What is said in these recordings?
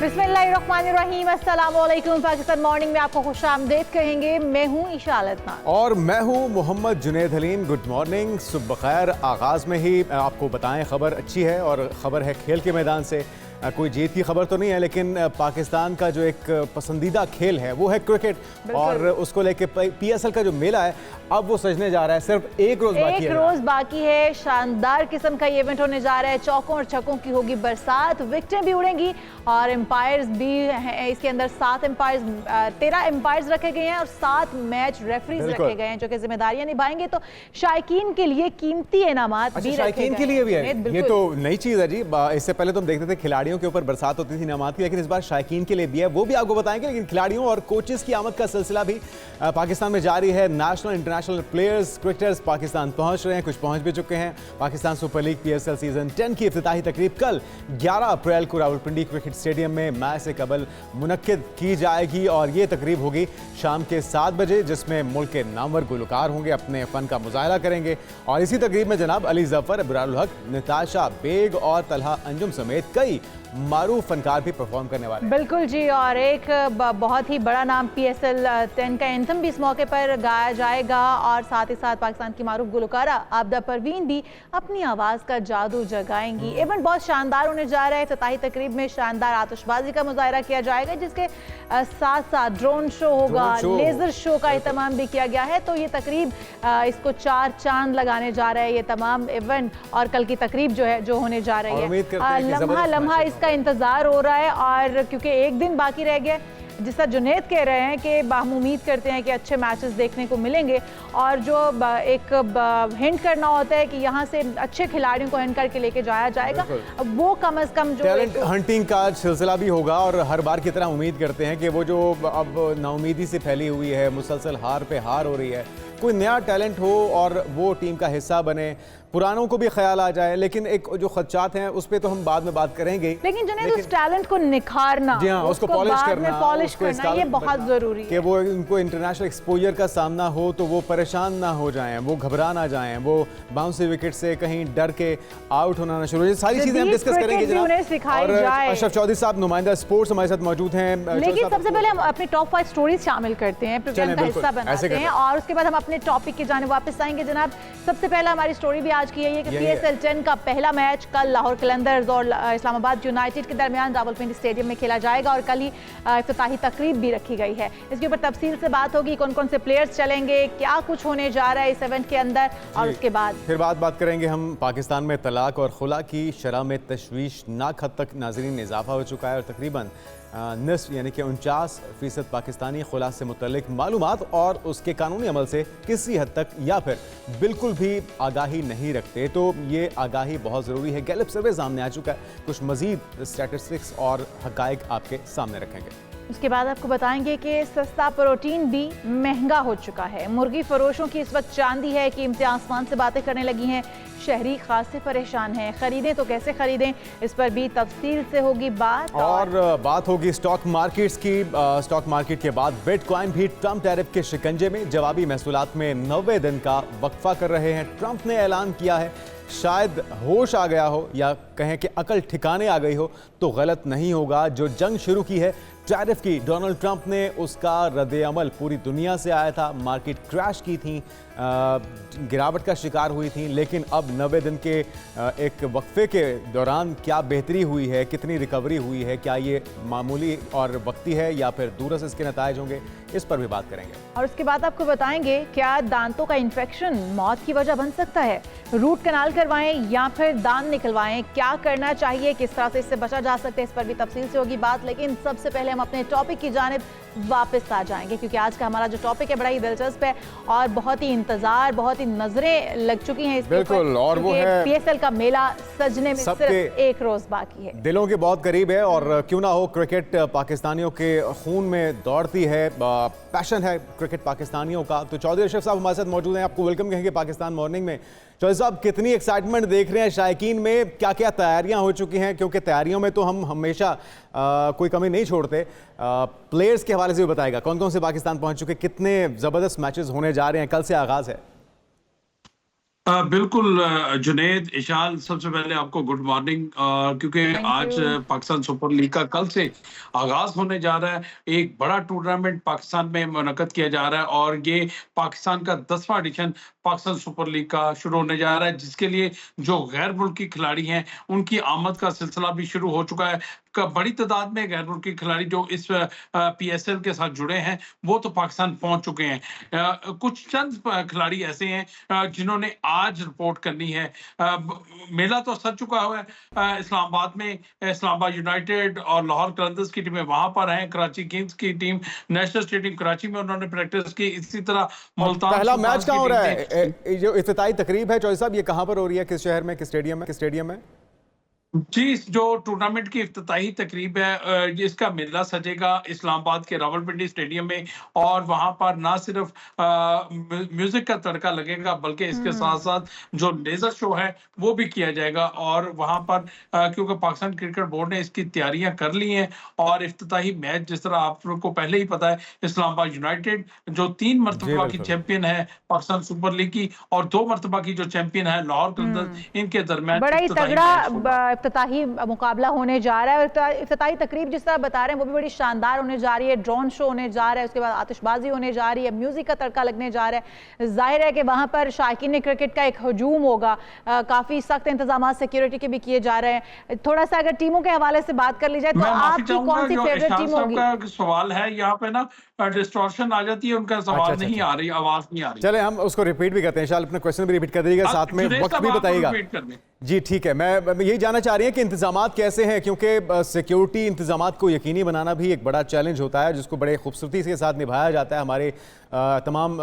बिस्मिल्लाहिर्रहमानिर्रहीम, अस्सलाम वालेकुम। पाकिस्तान मॉर्निंग में आपको खुशामदीद कहेंगे। मैं हूँ ईशा अदनान और मैं हूँ मोहम्मद जुनैद हलीम। गुड मॉर्निंग, सुबह खैर। आगाज़ में ही आपको बताएं, खबर अच्छी है और ख़बर है खेल के मैदान से। कोई जीत की खबर तो नहीं है, लेकिन पाकिस्तान का जो एक पसंदीदा खेल है वो है क्रिकेट, और उसको लेके PSL का जो मेला है अब वो सजने जा रहा है। सिर्फ एक रोज़ बाकी है। शानदार किस्म का ये इवेंट होने जा रहा है। चौकों और छक्कों की होगी बरसात, विकेटें भी उड़ेंगी और एम्पायर्स भी हैं इसके अंदर। 13 एम्पायर्स रखे गए हैं और 7 मैच रेफरीज रखे गए हैं जो कि जिम्मेदारियां निभाएंगे। तो शायकीन के लिए कीमती इनामात भी शायकीन के लिए भी है। ये तो नई चीज़ है जी। इससे पहले तो हम देखते थे खिलाड़ियों के ऊपर बरसात होती थी इनामात की, लेकिन इस बार शायकीन के लिए भी है, वो भी आपको बताएंगे। लेकिन खिलाड़ियों और कोचेस की आमद का सिलसिला भी पाकिस्तान में जारी है। National international players, cricketers Pakistan पहुंच रहे हैं, कुछ पहुंच भी चुके हैं। Pakistan super league PSL season 10 की इफ्तिताही तकरीब कल 11 अप्रैल को रावलपिंडी क्रिकेट स्टेडियम में मैच से कबल मुनक्किद की जाएगी और ये तकरीब होगी शाम के 7 बजे, जिसमें मुल्क के नामवर गुलकार होंगे, अपने फन का मुजाहरा करेंगे। और इसी तकरीब में जनाब अली जफर, अबरारुल हक, नताशा बेग और तलहा अंजुम समेत कई मारूफ फनकार भी परफॉर्म करने वाले हैं। बिल्कुल जी। और एक बहुत ही बड़ा नाम PSL 10 का एंथम भी इस मौके पर गाया जाएगा और साथ ही साथ पाकिस्तान की मारूफ गुलकारा आबदा परवीन भी अपनी आवाज़ का जादू जगाएंगी। इवेंट बहुत शानदार होने जा रहा है। इफ्तिताही तकरीब में शानदार आतिशबाजी का मुजाहरा किया जाएगा, जिसके साथ साथ ड्रोन शो होगा, लेजर शो का एहतमाम भी किया गया है। तो ये तकरीब इसको 4 चांद लगाने जा रहा है ये तमाम इवेंट। और कल की तकरीब जो होने जा रही है, लम्हा लम्हा का इंतजार हो रहा है। और क्योंकि एक दिन बाकी रह गया, जिसका जुनैद कह रहे हैं कि हम उम्मीद करते हैं कि अच्छे मैचेस देखने को मिलेंगे। और जो एक हिंट करना होता है कि यहाँ से अच्छे खिलाड़ियों को हिंट करके लेके जाया जाएगा, वो कम से कम जो टैलेंट हंटिंग का सिलसिला भी होगा। और हर बार की तरह उम्मीद करते हैं कि वो जो अब नाउमीदी से फैली हुई है, मुसलसल हार पे हार हो रही है, कोई नया टैलेंट हो और वो टीम का हिस्सा बने, पुरानों को भी ख्याल आ जाए। लेकिन एक जो खदशात हैं उस पर तो हम बाद में बात करेंगे। लेकिन उस टैलेंट को निखारना, जी हाँ, उसको पॉलिश करना ये बहुत जरूरी है कि वो उनको इंटरनेशनल एक्सपोजर का सामना हो तो वो परेशान ना हो जाएं, वो घबरा ना जाएं, वो बाउंसी विकेट से कहीं डर के आउट होना ना शुरू हो। सारी चीजें हम डिस्कस करेंगे जनाब। और अशरफ चौधरी साहब, नुमाइंदा स्पोर्ट्स, हमारे साथ मौजूद हैं। लेकिन सबसे पहले हम अपने टॉप 5 स्टोरीज शामिल करते हैं, प्रोग्राम का हिस्सा बनाते हैं और उसके बाद हम अपने टॉपिक की जाने वापस आएंगे जनाब। सबसे पहला हमारी स्टोरी भी आज की है कि PSL 10 का पहला मैच कल लाहौर कलंदर्स और इस्लामाबाद यूनाइटेड के दरमियान रावलपिंडी स्टेडियम में खेला जाएगा और कल ही इफ्तिताही तकरीब भी रखी गई है। इसके ऊपर तफसील से बात होगी, कौन कौन से प्लेयर्स चलेंगे, क्या कुछ होने जा रहा है इस इवेंट के अंदर। और उसके बाद फिर बात करेंगे हम पाकिस्तान में तलाक और खुला की शरह में तशवीशनाक हद तक नाजरीन में इजाफा हो चुका है और तकरीबन निस्फ यानी कि 49% पाकिस्तानी खुला से मुतल्लिक मालूमात और उसके कानूनी अमल से किसी हद तक या फिर बिल्कुल भी आगाही नहीं रखते। तो ये आगाही बहुत ज़रूरी है। गैलप सर्वे सामने आ चुका है, कुछ मज़ीद स्टैटिस्टिक्स और हक़ाइक़ आपके सामने रखेंगे। उसके बाद आपको बताएंगे कि सस्ता प्रोटीन भी महंगा हो चुका है। मुर्गी फरोशों की इस वक्त चांदी है कि कीमतें आसमान से बातें करने लगी हैं। शहरी खास से परेशान हैं, खरीदें तो कैसे खरीदें, इस पर भी तफसील से होगी बात। और बात होगी स्टॉक मार्केट्स की। स्टॉक मार्केट के बाद बिटकॉइन भी ट्रंप टैरिफ के शिकंजे में। जवाबी महसूलात में 90 दिन का वक्फा कर रहे हैं। ट्रंप ने ऐलान किया है, शायद होश आ गया हो या कहें कि अकल ठिकाने आ गई हो तो गलत नहीं होगा, जो जंग शुरू की है टैरिफ की डोनाल्ड ट्रंप ने, उसका रद्द अमल पूरी दुनिया से आया था। मार्केट क्रैश की थी, गिरावट का शिकार हुई थी। लेकिन अब 90 दिन के एक वक्फे के दौरान क्या बेहतरी हुई है, कितनी रिकवरी हुई है, क्या ये मामूली और वक्ती है या फिर दूरस इसके नतायज होंगे, इस पर भी बात करेंगे। और उसके बाद आपको बताएंगे क्या दांतों का इन्फेक्शन मौत की वजह बन सकता है, रूट कनाल करवाएं या फिर दांत निकलवाएं, क्या करना चाहिए, किस तरह से इससे बचा जा सकता है, इस पर भी तफसील से होगी बात। लेकिन सबसे पहले हम अपने टॉपिक की जानिब वापस आ जाएंगे क्योंकि आज का हमारा जो टॉपिक है बड़ा ही दिलचस्प है और बहुत ही इंतजार, बहुत ही नजरें लग चुकी हैं इसके बिल्कुल। और वो है PSL का मेला सजने में सिर्फ एक रोज बाकी है, दिलों के बहुत करीब है। और क्यों ना हो, क्रिकेट पाकिस्तानियों के खून में दौड़ती है, पैशन है क्रिकेट पाकिस्तानियों का। तो चौधरी अशरफ साहब हमारे साथ मौजूद हैं, आपको वेलकम कहेंगे पाकिस्तान मॉर्निंग में। चौधरी साहब, कितनी एक्साइटमेंट देख रहे हैं शायकीन में, क्या क्या तैयारियां हो चुकी हैं, क्योंकि तैयारियों में तो हम हमेशा कोई कमी नहीं छोड़ते। प्लेयर्स के हवाले से भी बताएगा, कौन कौन से पाकिस्तान पहुंच चुके, कितने ज़बरदस्त मैचेस होने जा रहे हैं, कल से आगाज़ है। बिल्कुल जुनैद, इशाल, सबसे पहले आपको गुड मॉर्निंग। क्योंकि थैंक आज यू। पाकिस्तान सुपर लीग का कल से आगाज होने जा रहा है। एक बड़ा टूर्नामेंट पाकिस्तान में मुनक्कद किया जा रहा है और ये पाकिस्तान का 10वां एडिशन पाकिस्तान सुपर लीग का शुरू होने जा रहा है, जिसके लिए जो गैर मुल्की खिलाड़ी हैं उनकी आमद का सिलसिला भी शुरू हो चुका है। बड़ी तादाद में गैर मुल्की खिलाड़ी जो इस PSL के साथ जुड़े हैं वो तो पाकिस्तान पहुंच चुके हैं। कुछ चंद खिलाड़ी ऐसे हैं जिन्होंने आज रिपोर्ट करनी है। मेला तो सज चुका हुआ है इस्लामाबाद में। इस्लामाबाद यूनाइटेड और लाहौर कलंदर्स की टीमें वहां पर हैं। कराची किंग्स की टीम नेशनल स्टेडियम कराची में उन्होंने प्रैक्टिस की। इसी तरह और मुल्तान पहला सुल्तान मैच की कहाँ हो टीम रहा ने है? जो इफ्तिताई तकरीब है चौधरी साहब, ये कहाँ पर हो रही है? किस शहर में, किस स्टेडियम में? जी, जो टूर्नामेंट की इफ्तिताही तकरीब है इसका मेला सजेगा इस्लामाबाद के रावलपिंडी स्टेडियम में। और वहां पर ना सिर्फ म्यूजिक का तड़का लगेगा बल्कि इसके साथ साथ जो लेजर शो है वो भी किया जाएगा। और वहां पर क्योंकि पाकिस्तान क्रिकेट बोर्ड ने इसकी तैयारियां कर ली हैं और इफ्तिताही मैच, जिस तरह आपको पहले ही पता है, इस्लामाबाद यूनाइटेड जो 3 जी मरतबा की बिल्कुल। चैंपियन है पाकिस्तान सुपर लीग की और 2 मरतबा की जो चैंपियन है लाहौर कलंदर्स, इनके दरमियान बड़ा ही इफ्तिताही तगड़ा मैच होगा। इफ्तिताही मुकाबला होने जा रहा है। और इफ्तिताही तकरीब जिस तरह बता रहे हैं वो भी बड़ी शानदार होने जा रही है। ड्रोन शो होने जा रहा है, उसके बाद आतिशबाजी होने जा रही है, म्यूजिक का तड़का लगने जा रहा है। जाहिर है कि वहां पर शायकीन क्रिकेट का एक हजूम होगा। काफी सख्त इंतजाम सिक्योरिटी के भी किए जा रहे हैं। थोड़ा सा अगर टीमों के हवाले से बात कर ली जाए तो मैं माफी आपकी चाहूंगा, कौन सी जो फेवरेट इरशाद टीम साहब होगी? का सवाल है यहाँ पे ना डिस्टॉर्शन आ जाती है, उनका अच्छा सवाल अच्छा नहीं अच्छा। आ रही, आवाज नहीं आ रही। चले हम उसको रिपीट भी करते हैं। इंशाल्लाह अपना क्वेश्चन भी रिपीट कर दीजिएगा, साथ में जुनैद वक्त साहब, भी आपको बताइएगा। रिपीट कर दें। जी ठीक है। मैं यही जानना चाह रही हैं कि इंतजामात कैसे हैं, क्योंकि सिक्योरिटी इंतजामात को यकीनी बनाना भी एक बड़ा चैलेंज होता है, जिसको बड़े खूबसूरती के साथ निभाया जाता है हमारे तमाम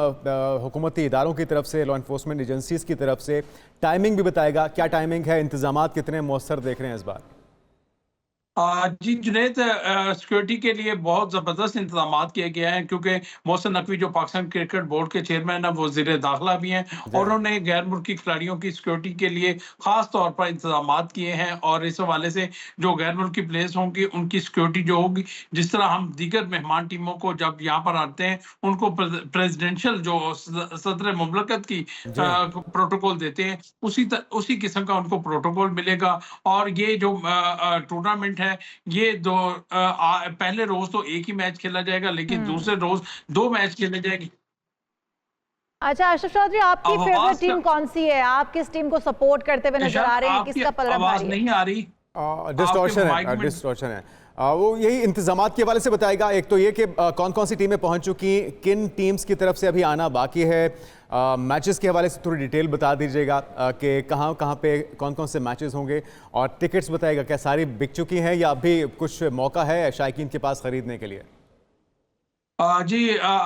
हुकूमती इदारों की तरफ से, लॉ इन्फोर्समेंट एजेंसीज की तरफ से। टाइमिंग भी बताएगा, क्या टाइमिंग है, इंतजामात कितने मौसर देख रहे हैं इस बार? जी जुनैद, सिक्योरिटी के लिए बहुत ज़बरदस्त इंतजाम किए गए हैं, क्योंकि मोहसिन नकवी जो पाकिस्तान क्रिकेट बोर्ड के चेयरमैन है वो ज़ीरे दाखिला भी हैं और उन्होंने गैर मुल्की खिलाड़ियों की सिक्योरिटी के लिए ख़ास तौर पर इंतजाम किए हैं। और इस हवाले से जो गैर मुल्की प्लेयर्स होंगे उनकी सिक्योरिटी जो होगी, जिस तरह हम दीगर मेहमान टीमों को जब यहाँ पर आते हैं उनको प्रेसिडेंशियल जो सदर मुमलकत की जी प्रोटोकॉल देते हैं, उसी किस्म का उनको प्रोटोकॉल मिलेगा। और ये जो टूर्नामेंट है ये पहले रोज तो एक ही मैच खेला जाएगा, लेकिन दूसरे रोज 2 मैच खेले जाएंगे। अच्छा अशरफ चौधरी, आपकी अब फेवरेट आवाज टीम कौन सी है? आप किस टीम को सपोर्ट करते हुए नजर आ रहे हैं? आपकी किसका पलड़ा आवाज भारी है? नहीं आ रही। डिस्टॉर्शन माइक है, में डिस्टॉर्शन है। वो यही इंतजामात के हवाले से बताएगा। एक तो ये कि कौन कौन सी टीमें पहुंच चुकी, किन टीम्स की तरफ से अभी आना बाकी है। मैचेस के हवाले से थोड़ी डिटेल बता दीजिएगा कि कहाँ कहाँ पे कौन कौन से मैचेस होंगे, और टिकट्स बताइएगा, क्या सारी बिक चुकी हैं या अभी कुछ मौका है शायकीन के पास ख़रीदने के लिए? जी,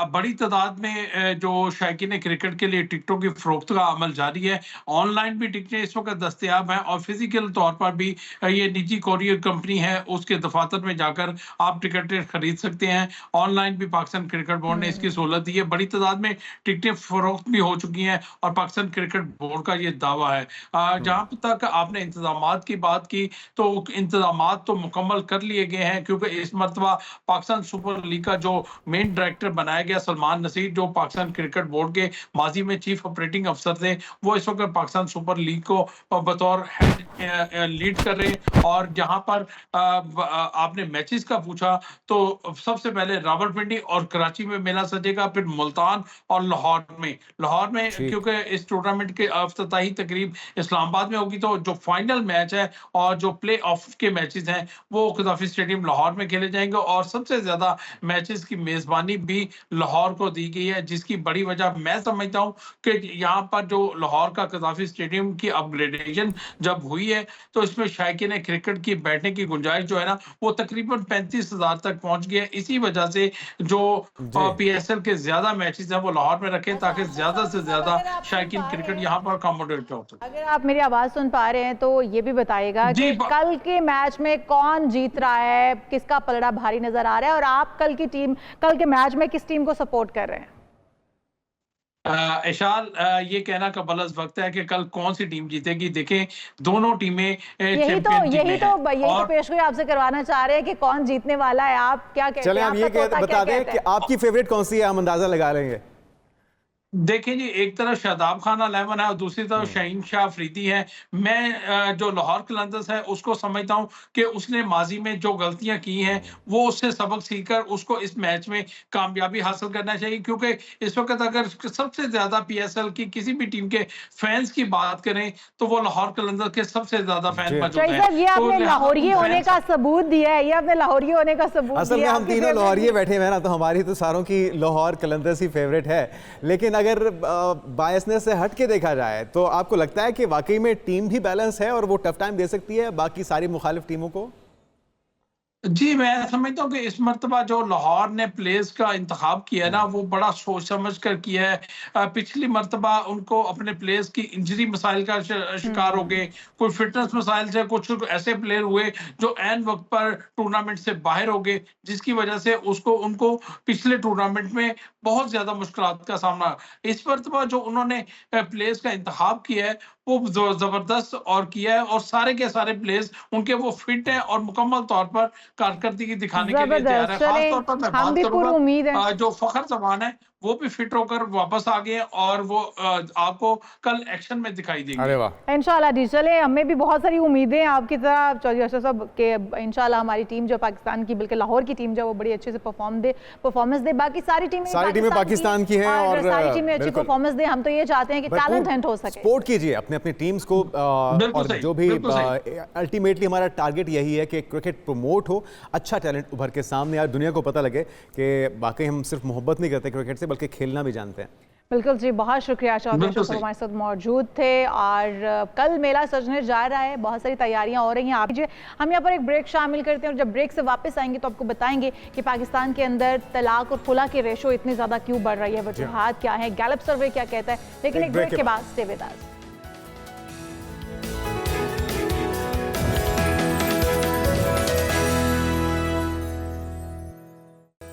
बड़ी तादाद में जो शायकीन क्रिकेट के लिए टिकटों की फरोख्त का अमल जारी है। ऑनलाइन भी टिकटें इस वक्त दस्तयाब हैं और फिजिकल तौर पर भी ये निजी कोरियर कंपनी है उसके दफातर में जाकर आप टिकटें खरीद सकते हैं। ऑनलाइन भी पाकिस्तान क्रिकेट बोर्ड ने इसकी सहूलत दी है। बड़ी तादाद में टिकटें फरोख्त भी हो चुकी हैं और पाकिस्तान क्रिकेट बोर्ड का ये दावा है। जहाँ तक आपने इंतजाम की बात की तो इंतजाम तो मुकम्मल कर लिए गए हैं, क्योंकि इस मरतबा पाकिस्तान सुपर लीग का जो मेन डायरेक्टर बनाया गया सलमान नसीर, जो पाकिस्तान क्रिकेट बोर्ड के माजी में चीफ ऑपरेटिंग अफसर थे, वो इस वक्त पाकिस्तान सुपर लीग को बतौर हेड लीड कर रहे हैं। और जहां पर आपने मैचेस का पूछा तो सबसे पहले रावलपिंडी और कराची में मेला सजेगा, फिर मुल्तान और लाहौर में क्योंकि इस टूर्नामेंट के इफ्तिताही तकरीब इस्लामाबाद में होगी, तो जो फाइनल मैच है और जो प्ले ऑफ के मैचेस हैं वो कदाफी स्टेडियम लाहौर में खेले जाएंगे। और सबसे ज्यादा मैचेस की मेजबानी भी लाहौर को दी गई है, जिसकी बड़ी वजह मैं समझता हूं कि यहाँ पर जो लाहौर का कदाफी स्टेडियम की अपग्रेडेशन जब हुई है तो इसमें शायकीन क्रिकेट की बैठने की गुंजाइश जो है ना वो तकरीबन 35,000 तक पहुंच गई है। इसी वजह से जो PSL के ज्यादा मैचेस हैं वो लाहौर में रखें, ताकि ज्यादा से ज्यादा शायकीन क्रिकेट यहाँ पर अकोमोडेट हो सके। अगर आप मेरी आवाज सुन पा रहे हैं तो ये भी बताइएगा कि कल के मैच में कौन जीत रहा है, किसका पलड़ा भारी नजर आ रहा है, और आप कल के मैच में किस टीम को सपोर्ट कर रहे हैं? इशाल, ये कहना कबल अज़ वक्त है कि कल कौन सी टीम जीतेगी। देखें, दोनों टीमें यही तो पेशगोई आपसे करवाना चाह रहे हैं कि कौन जीतने वाला है। आप क्या कहते हैं? चलें, आप ये बता दें कि आपकी फेवरेट कौन सी है, हम अंदाजा लगा लेंगे। देखिए जी, एक तरफ शादाब खान अलेवन है और दूसरी तरफ शाहीन शाह अफरीदी है। मैं जो लाहौर कलंदर्स है उसको समझता हूँ कि उसने माज़ी में जो गलतियाँ की हैं, वो उससे सबक सीखकर उसको इस मैच में कामयाबी हासिल करना चाहिए, क्योंकि इस वक़्त अगर सबसे ज़्यादा पीएसएल की किसी भी टीम के फैन्स की बात करें, तो वो लाहौर कलंदर्स के सबसे ज़्यादा फैन जी। मौजूद शाही हैं। साहब, ये तो आपने लिहाज़ा लाहौरी उन होने फैन्स का सबूत दिया है, ये आपने लाहौरी होने का सबूत असल में दिया हम आपकी तीनों फेवरेट लाहौरिये टीम। बैठे हुए हैं ना, तो हमारी तो सारों की लाहौर कलंदर्स ही फेवरेट है। लेकिन अगर बायसनेस से हट के देखा जाए तो आपको लगता है कि वाकई में टीम भी बैलेंस है और वो टफ टाइम दे सकती है बाकी सारी मुखालिफ टीमों को? जी, मैं समझता हूँ कि इस मर्तबा जो लाहौर ने प्लेयर्स का इंतखाब किया है ना, वो बड़ा सोच समझ कर किया है। पिछली मर्तबा उनको अपने प्लेयर्स की इंजरी मसाइल का शिकार हो गए, कोई फिटनेस मसाइल से कुछ ऐसे प्लेयर हुए जो ऐन वक़्त पर टूर्नामेंट से बाहर हो गए, जिसकी वजह से उसको उनको पिछले टूर्नामेंट में बहुत ज़्यादा मुश्किलात का सामना। इस मर्तबा जो उन्होंने प्लेयर्स का इंतखाब किया है, वो ज़बरदस्त और किया है, और सारे के सारे प्लेयर्स उनके वो फिट हैं और मुकम्मल तौर पर कारकर्दगी दिखाने के लिए तैयार जबरदस्त, है। खास चलें तौर पर मैं हम बात भी करूँगा पुरुउम्मीद हैं। जो फ़खर ज़मान है, वो भी फिट होकर वापस आ गए हैं और वो आपको कल एक्शन में दिखाई अरे देंगे। वाह। इंशाल्लाह जी, चले हमें भी बहुत सारी उम्मीदें हैं आपकी तरह चौधरी अशरफ साहब के इंशाल्लाह हमारी टीम जो पाकिस्तान की, बल्कि लाहौर की टीम जो वो बड़ी अच्छे से परफॉर्मेंस दे। बाकी सारी टीमें पाकिस्तान की हैं और सारी टीमें अच्छी बिल्कुल परफॉर्मेंस दे। हम तो ये चाहते हैं कि टैलेंट हंट हो सके। सपोर्ट कीजिए अपने अपनी टीम्स को बिल्कुल और सही, जो भी बिल्कुल सही। अल्टीमेटली हमारा टारगेट यही है कि क्रिकेट प्रमोट हो, अच्छा टैलेंट उभर के सामने आए, दुनिया को पता लगे कि वाकई हम सिर्फ मोहब्बत नहीं करते क्रिकेट से बल्कि खेलना भी जानते हैं। बिल्कुल जी, बहुत शुक्रिया चौधरी अशरफ साहब हमारे साथ मौजूद थे। और कल मेला सजने जा रहा है, बहुत सारी तैयारियां हो रही हैं। आप हम यहाँ पर एक ब्रेक शामिल करते हैं और जब ब्रेक से वापस आएंगे तो आपको बताएंगे कि पाकिस्तान के अंदर तलाक और खुला की रेशो इतनी ज़्यादा क्यों बढ़ रही है, वजूहात क्या है, गैलप सर्वे क्या कहता है। लेकिन एक ब्रेक के बाद स्टे विद अस।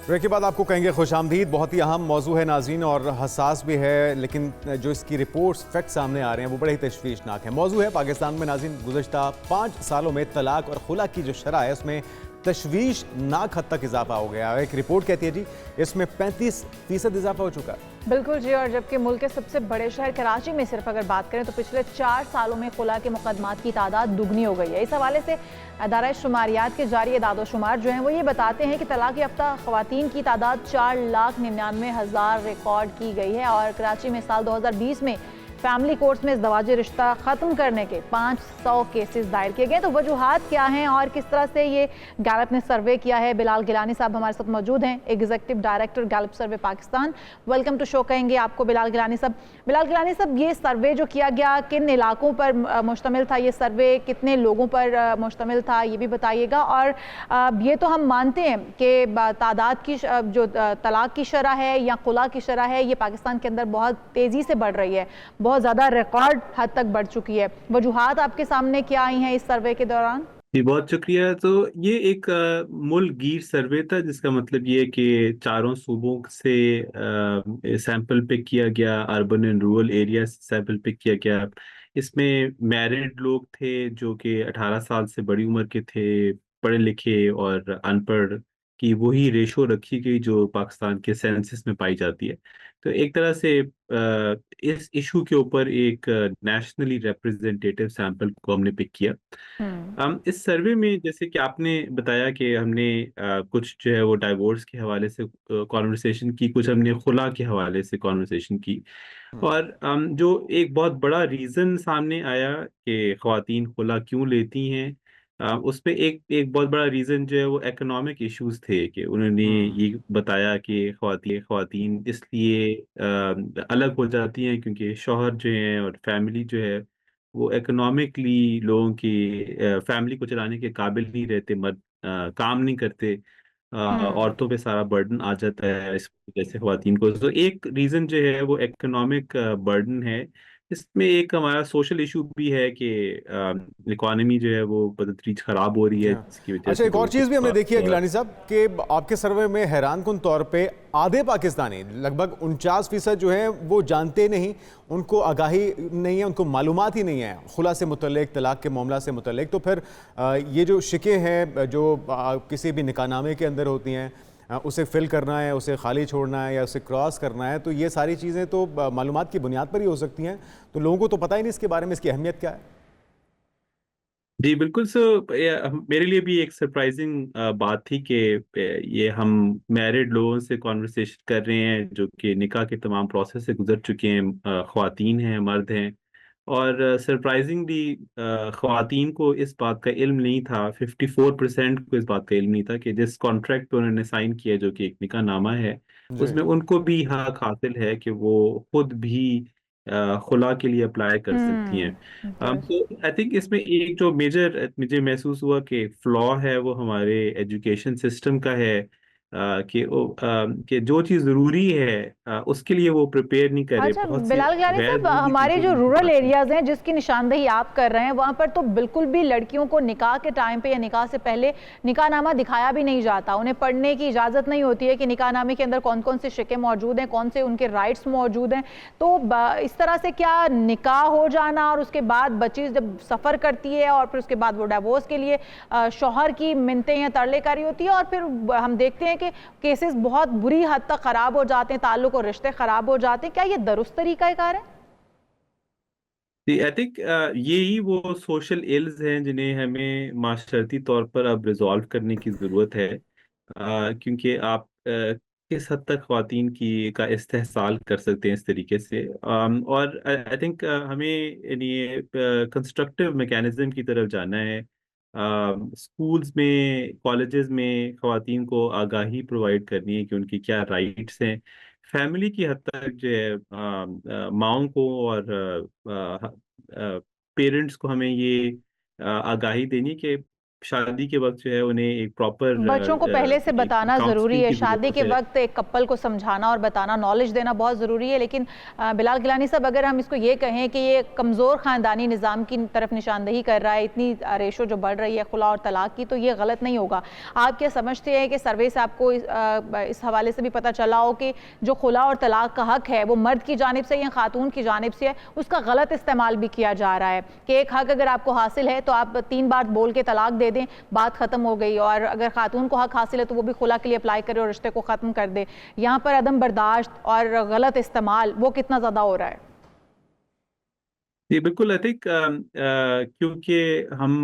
ब्रेक के बाद आपको कहेंगे खुशामदीद। बहुत ही अहम मौजू है नाज़रीन और हसास भी है, लेकिन जो इसकी रिपोर्ट्स फैक्ट सामने आ रहे हैं वो बड़े ही तशवीशनाक है। मौजू है पाकिस्तान में नाज़रीन गुज़श्ता 5 सालों में तलाक और खुला की जो शरह है उसमें तशवीशनाक हद तक इजाफा हो गया। एक रिपोर्ट कहती है जी इसमें 35% इजाफा हो चुका है। बिल्कुल जी, और जबकि मुल्क के सबसे बड़े शहर कराची में सिर्फ अगर बात करें तो पिछले 4 सालों में खुला के मुकदमात की तादाद दुगनी हो गई है। इस हवाले से अदारा शुमारियात के जारी एदाद-ओ-शुमार जो हैं वो ये बताते हैं कि तलाक याफ्ता ख़वातीन की तादाद 4,99,000 रिकॉर्ड की गई है। और कराची में साल 2020 में फैमिली कोर्ट्स में इज़दवाजी रिश्ता ख़त्म करने के 500 केसेस दायर किए गए। तो वजूहात क्या हैं और किस तरह से ये गैलप ने सर्वे किया है, बिलाल गिलानी साहब हमारे साथ मौजूद हैं, executive director Gallup survey Pakistan. Welcome to show कहेंगे आपको बिलाल गिलानी साहब। बिलाल गिलानी साहब, ये सर्वे जो किया गया किन इलाकों पर मुश्तमिल था, ये सर्वे कितने लोगों पर मुश्तमिल था, ये भी बताइएगा। और ये तो हम मानते हैं कि तादाद की जो तलाक की शरह है या खुला की शरह है ये पाकिस्तान के अंदर बहुत तेज़ी से बढ़ रही है, बहुत ज़्यादा रिकॉर्ड हद तक बढ़ चुकी है। वजूहात आपके सामने क्या आई हैं इस सर्वे के दौरान? जी बहुत शुक्रिया। तो ये एक मुल्कगीर सर्वे था, जिसका मतलब ये है कि चारों सूबों से सैंपल पिक किया गया, अर्बन एंड रूरल एरिया से सैंपल पिक किया गया। इसमें मैरिड लोग थे जो कि 18 साल से बड़ी उम्र के थे, पढ़े लिखे और अनपढ़ की वही रेशो रखी गई जो पाकिस्तान के सेंसस में पाई जाती है। तो एक तरह से इस इशू के ऊपर एक नेशनली रिप्रेजेंटेटिव सैंपल को हमने पिक किया। इस सर्वे में जैसे कि आपने बताया कि हमने कुछ जो है वो डाइवोर्स के हवाले से कॉन्वर्सेशन की, कुछ हमने खुला के हवाले से कॉन्वर्सेशन की। और जो एक बहुत बड़ा रीज़न सामने आया कि ख़वातीन खुला क्यों लेती हैं, उसमें एक बहुत बड़ा रीज़न जो है वो इकोनॉमिक इश्यूज थे कि उन्होंने ये बताया कि ख़वातीन इसलिए अलग हो जाती हैं क्योंकि शौहर जो हैं और फैमिली जो है वो इकोनॉमिकली लोगों की फैमिली को चलाने के काबिल नहीं रहते, मर्द काम नहीं करते, औरतों पे सारा बर्डन आ जाता है इस वजह से ख़वातीन को। तो एक रीज़न जो है वो इकोनॉमिक बर्डन है। इसमें एक हमारा सोशल इशू भी है कि इकॉनमी जो है वो बदतरीज खराब हो रही है, जिसकी वजह अच्छा, से एक और चीज़ भी हमने देखी है और गिलानी साहब कि आपके सर्वे में हैरानकुन तौर पे आधे पाकिस्तानी लगभग 49% जो है वो जानते नहीं, उनको आगाही नहीं है, उनको मालूमात ही नहीं है खुला से मुतल्लिक, तलाक के मामला से मुतल्लिक। तो फिर ये जो शिकें हैं जो किसी भी निकाहनामे के अंदर होती हैं उसे फिल करना है, उसे खाली छोड़ना है या उसे क्रॉस करना है, तो ये सारी चीज़ें तो मालूमात की बुनियाद पर ही हो सकती हैं। तो लोगों को तो पता ही नहीं इसके बारे में, इसकी अहमियत क्या है। जी बिल्कुल। मेरे लिए भी एक सरप्राइजिंग बात थी कि ये हम मैरिड लोगों से कॉन्वर्सेशन कर रहे हैं जो कि निकाह के तमाम प्रोसेस से गुजर चुके हैं, ख्वातीन हैं, मर्द हैं। और सरप्राइजिंगली ख्वातीन को इस बात का इल्म नहीं था, 54% को इस बात का इल्म नहीं था कि जिस कॉन्ट्रैक्ट पे उन्होंने साइन किया जो कि एक निकाह नामा है, जी। उसमें उनको भी हक हासिल है कि वो खुद भी खुला के लिए अप्लाई कर सकती हैं। इंटरेस्ट। तो आई थिंक इसमें एक जो मेजर मुझे महसूस हुआ कि फ्लॉ है वो हमारे एजुकेशन सिस्टम का है, कि जो चीज़ ज़रूरी है उसके लिए वो प्रिपेयर नहीं कर रहे। अच्छा बहुत सी बिलाल गिलानी गैर साहब, ज़रूरी हमारे चीज़ों जो में रूरल बात है। एरियाज हैं जिसकी निशानदेही आप कर रहे हैं, वहाँ पर तो बिल्कुल भी लड़कियों को निकाह के टाइम पे या निकाह से पहले निकाहनामा दिखाया भी नहीं जाता। उन्हें पढ़ने की इजाज़त नहीं होती है कि निकाहनामे के अंदर कौन कौन से शिक्के मौजूद हैं, कौन से उनके राइट्स मौजूद हैं। तो इस तरह से क्या निकाह हो जाना और उसके बाद बच्ची जब सफ़र करती है और फिर उसके बाद वो डिवोर्स के लिए शौहर की मिन्नतें या तरलेकारी होती है और फिर हम देखते हैं कि केसेस बहुत बुरी हद तक ख़राब हो जाते हैं, ताल्लुक और रिश्ते ख़राब हो जाते हैं। क्या ये दुरुस्त तरीका कार है? आई थिंक यही वो सोशल इल्स हैं जिन्हें हमें माशरती तौर पर अब रिजॉल्व करने की ज़रूरत है। क्योंकि आप किस हद तक ख्वातीन की का इस्तेहसाल कर सकते हैं इस तरीके से। और आई थिंक हमें यानी कंस्ट्रक्टिव मैकेनिज्म की तरफ जाना है। स्कूल्स में, कॉलेजेस में ख्वातीन को आगाही प्रोवाइड करनी है कि उनकी क्या राइट्स हैं। फैमिली की हद तक जो है माओं को और पेरेंट्स को हमें ये आगाही देनी कि शादी के वक्त जो है उन्हें एक प्रॉपर बच्चों को पहले से बताना ज़रूरी काउंसलिंग है, की शादी जरूरत के है। वक्त एक कपल को समझाना और बताना, नॉलेज देना बहुत ज़रूरी है। लेकिन बिलाल गिलानी साहब, अगर हम इसको ये कहें कि ये कमज़ोर ख़ानदानी निज़ाम की तरफ निशानदेही कर रहा है, इतनी रेशो जो बढ़ रही है खुला और तलाक की, तो ये गलत नहीं होगा। आप क्या समझते हैं कि सर्वे से आपको इस हवाले से भी पता चला हो कि जो खुला और तलाक का हक है वो मर्द की जानिब से या खातून की जानिब से है, उसका गलत इस्तेमाल भी किया जा रहा है कि एक हक अगर आपको हासिल है तो आप 3 बार बोल के तलाक दे दें, बात खत्म हो गई, और अगर खातून को हक हासिल है तो वो भी खुला के लिए अप्लाई करे और रिश्ते को खत्म कर दे। यहाँ पर अदम बर्दाश्त और गलत इस्तेमाल वो कितना ज्यादा हो रहा है? जी बिल्कुल। आई थिंक क्योंकि हम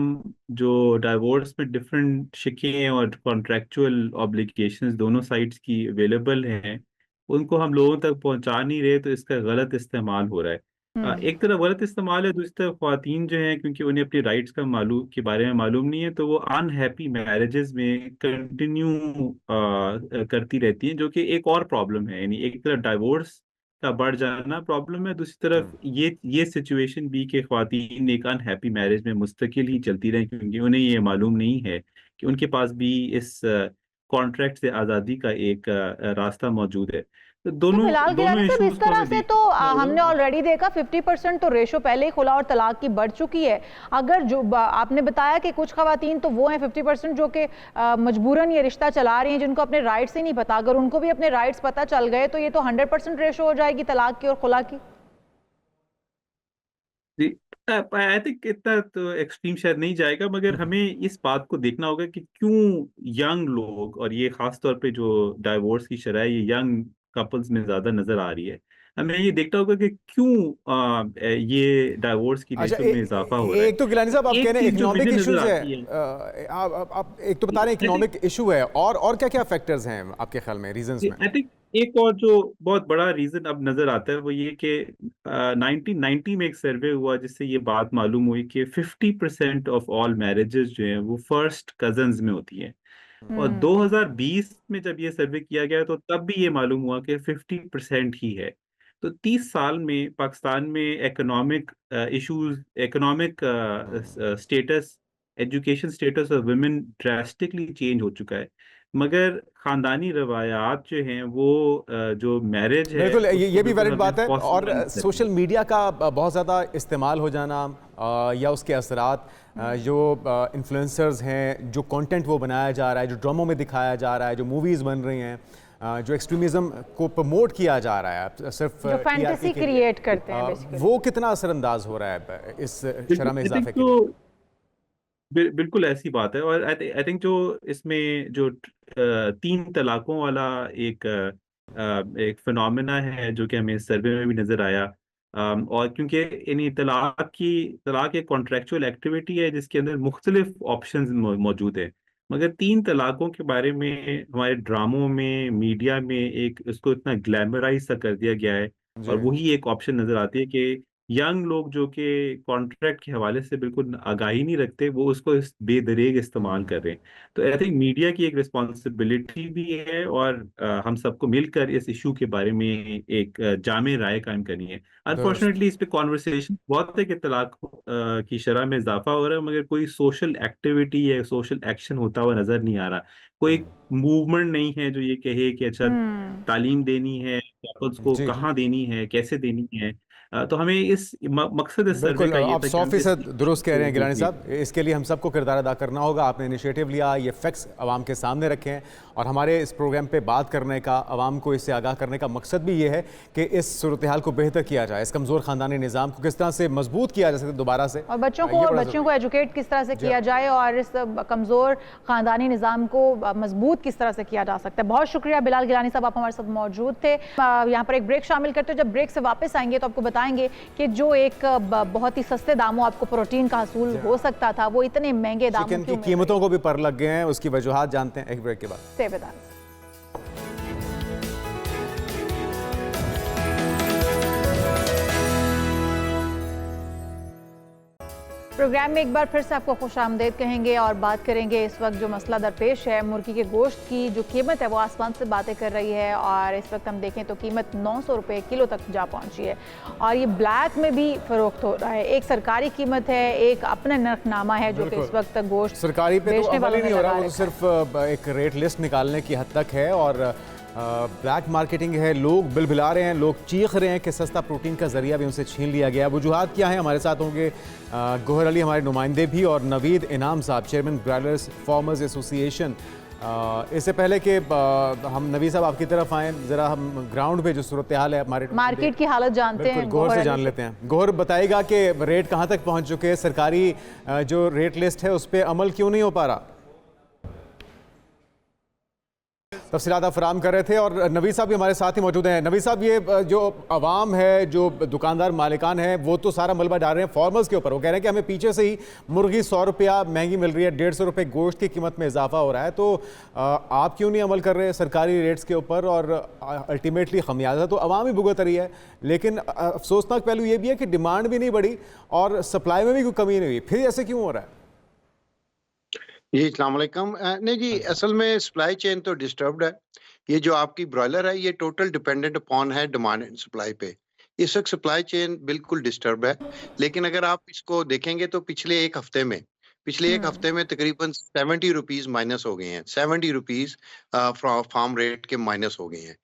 जो डाइवोर्स में डिफरेंट शिकें और कॉन्ट्रेक्चुअल ऑब्लिगेशंस दोनों साइड्स की अवेलेबल हैं, उनको हम लोगों तक पहुंचा नहीं रहे, तो इसका गलत इस्तेमाल हो रहा है। एक तरफ गलत इस्तेमाल है, दूसरी तरफ ख्वातीन जो हैं क्योंकि उन्हें अपनी राइट्स का मालूम के बारे में मालूम नहीं है, तो वो अनहैप्पी मैरिजेस में कंटिन्यू करती रहती हैं, जो कि एक और प्रॉब्लम है। यानी एक तरफ डाइवोर्स का बढ़ जाना प्रॉब्लम है, दूसरी तरफ ये सिचुएशन भी कि ख्वातीन एक अनहैप्पी मैरिज में मुस्तकिल ही चलती रहें क्योंकि उन्हें ये मालूम नहीं है कि उनके पास भी इस कॉन्ट्रैक्ट से आज़ादी का एक रास्ता मौजूद है। तो तो दोनों बिलाल दोनों गिलानी साहब, इस इश्यूज को तरह हमें से तो देखना हमने होगा। ऑलरेडी देखा 50% तो रेशो पहले ही खुला और तलाक की बढ़ चुकी है। अगर जो आपने बताया कि कुछ खवातीन तो वो हैं 50% जो कि मजबूरन ये रिश्ता चला रही हैं, जिनको अपने राइट्स ही नहीं पता, अगर उनको भी अपने राइट्स पता चल गए तो ये तो 100% रेशो हो जाएगी तलाक की और खुला की। जी आई थिंक इतना तो एक्सट्रीम शायद नहीं जाएगा, मगर हमें इस बात को देखना होगा कि क्यों यंग लोग, और ये खास तौर पे जो डाइवोर्स की शरह ये यंग कपल्स में ज्यादा नजर आ रही है। हमें ये देखना होगा कि क्यों ये डाइवोर्स की अच्छा, रेशो में इजाफा हो रहा है। एक तो गिलानी साहब आप कह एक रहे हैं चीज जो इकोनॉमिक मुझे नजर इश्यूज है, आती है, आप एक तो बता रहे हैं इकोनॉमिक इशू है, और क्या क्या फैक्टर्स हैं आपके ख्याल में, रीजंस में। आई थिंक एक और जो बहुत बड़ा रीजन अब नजर आता है वो ये कि 1990 में एक सर्वे हुआ जिससे ये बात मालूम हुई कि 50% ऑफ ऑल मैरिजेस जो हैं वो फर्स्ट कजन्स में होती हैं। और 2020 में जब ये सर्वे किया गया तो तब भी ये मालूम हुआ कि 50% ही है। तो 30 साल में पाकिस्तान में economic issues, economic status, education status of women drastically change हो चुका है, मगर खानदानी रवायात जो हैं वो जो मैरिज है बिल्कुल, उसको ये भी बिल्कुल वैलिड बात हमें है। और पॉसिबल नहीं सोशल मीडिया का बहुत ज़्यादा इस्तेमाल हो जाना, या उसके असरात, जो इन्फ्लुएंसर्स हैं, जो कंटेंट वो बनाया जा रहा है, जो ड्रामों में दिखाया जा रहा है, जो मूवीज़ बन रही हैं, जो एक्सट्रीमिज़म को प्रमोट किया जा रहा है सिर्फ जो फैंटेसी क्रिएट करते हैं बेसिकली, वो कितना असरअंदाज हो रहा है इस शरह में I think इजाफे के लिए? बिल्कुल ऐसी बात है। और आई थिंक जो इसमें जो 3 तलाकों वाला एक एक फिनोमेना है जो कि हमें सर्वे में भी नजर आया। और क्योंकि यानी तलाक एक कॉन्ट्रेक्चुअल एक्टिविटी है जिसके अंदर मुख्तलिफ ऑप्शंस मौजूद है, मगर 3 तलाकों के बारे में हमारे ड्रामों में, मीडिया में एक उसको इतना ग्लैमराइज सा कर दिया गया है। और जी वही एक ऑप्शन नजर आती है कि यंग लोग जो कि कॉन्ट्रैक्ट के हवाले से बिल्कुल आगाही नहीं रखते, वो उसको बेदरेग इस्तेमाल कर रहे हैं। तो आई थिंक मीडिया की एक रिस्पॉन्सिबिलिटी भी है, और हम सबको मिलकर इस इशू के बारे में एक जामे राय कायम करनी है। दुरुस्त। अनफॉर्चुनेटली इस पे कॉन्वर्सेशन बहुत है कि तलाक की शरह में इजाफा हो रहा है, मगर कोई सोशल एक्टिविटी या सोशल एक्शन होता हुआ नजर नहीं आ रहा। कोई मूवमेंट नहीं है जो ये कहे कि अच्छा तालीम देनी है, कपल्स को जी कहाँ देनी है, कैसे देनी है। तो हमें इस मकसद इस सर्वे बिल्कुल, का ये आप था कि हम इस 100% दुरुस्त कह रहे हैं गिलानी जी साहब। इसके लिए हम सबको किरदार अदा करना होगा। आपने इनिशिएटिव लिया, ये फैक्ट्स आवाम के सामने रखे हैं, और हमारे इस प्रोग्राम पे बात करने का, आवाम को इससे आगाह करने का मकसद भी ये है कि इस सूरत हाल को बेहतर किया जाए, इस कमज़ोर ख़ानदानी निज़ाम को किस तरह से मजबूत किया जा सकता है दोबारा से, और बच्चों को एजुकेट किस तरह से किया जाए, और इस कमज़ोर ख़ानदानी निज़ाम को मजबूत किस तरह से किया जा सकता है। बहुत शुक्रिया बिलाल गिलानी साहब, आप हमारे साथ मौजूद थे। यहाँ पर एक ब्रेक शामिल करते हैं। जब ब्रेक से वापस आएंगे तो आपको बताएंगे कि जो एक बहुत ही सस्ते दामों आपको प्रोटीन का हासिल हो सकता था, वो इतने महंगे दामों चिकन की कीमतों को भी पर लग गए हैं। उसकी वजूहात जानते हैं एक ब्रेक के बाद। से बता प्रोग्राम में एक बार फिर से आपको खुशामदीद कहेंगे और बात करेंगे इस वक्त जो मसला दरपेश है मुर्गी के गोश्त की। जो कीमत है वो आसमान से बातें कर रही है, और इस वक्त हम देखें तो कीमत 900 रुपये किलो तक जा पहुंची है, और ये ब्लैक में भी फरोख्त हो रहा है। एक सरकारी कीमत है, एक अपना नरखनामा है जो कि इस वक्त गोश्त सरकारी पे तो अमल ही नहीं हो रहा, वो तो बेचने सिर्फ एक रेट लिस्ट निकालने की हद तक है, और ब्लैक मार्केटिंग है। लोग बिलबिला रहे हैं, लोग चीख रहे हैं कि सस्ता प्रोटीन का जरिया भी उनसे छीन लिया गया। वजूहात क्या है, हमारे साथ होंगे गोहर अली हमारे नुमाइंदे भी, और नवीद इनाम साहब, चेयरमैन ब्रॉयलर्स फार्मर्स एसोसिएशन। इससे पहले कि हम नवीद साहब आपकी तरफ आएँ, ज़रा हम ग्राउंड पे जो सूरत हाल है हमारे मार्केट की हालत जानते हैं। गोहर से जान लेते हैं। गोहर बताएगा कि रेट कहाँ तक पहुँच चुके हैं, सरकारी जो रेट लिस्ट है उस पर अमल क्यों नहीं हो पा रहा। तफसीलात फराहम कर रहे थे, और नवीद साहब भी हमारे साथ ही मौजूद हैं। नवीद साहब, ये जो आवाम है, जो दुकानदार मालिकान है, वो तो सारा मलबा डाल रहे हैं फार्मर्स के ऊपर। वो कह रहे हैं कि हमें पीछे से ही मुर्गी 100 रुपया महंगी मिल रही है, 150 रुपये गोश्त की कीमत में इजाफा हो रहा है। तो आप क्यों नहीं अमल कर रहे सरकारी रेट्स के ऊपर, और अल्टीमेटली खमियाजा तो आवाम ही भुगत रही है। लेकिन अफसोसनाक पहलू ये भी है कि डिमांड भी नहीं बढ़ी और सप्लाई में भी कोई कमी नहीं हुई। फिर ऐसे क्यों हो रहा है? जी अस्सलाम वालेकुम। नहीं जी, असल में सप्लाई चेन तो डिस्टर्ब्ड है। ये जो आपकी ब्रॉयलर है, ये टोटल डिपेंडेंट अपॉन है डिमांड एंड सप्लाई पे। इस वक्त सप्लाई चेन बिल्कुल डिस्टर्ब है। लेकिन अगर आप इसको देखेंगे तो पिछले एक हफ्ते में तकरीबन 70 रुपीज माइनस हो गए हैं। 70 रुपीज फार्म रेट के माइनस हो गए हैं।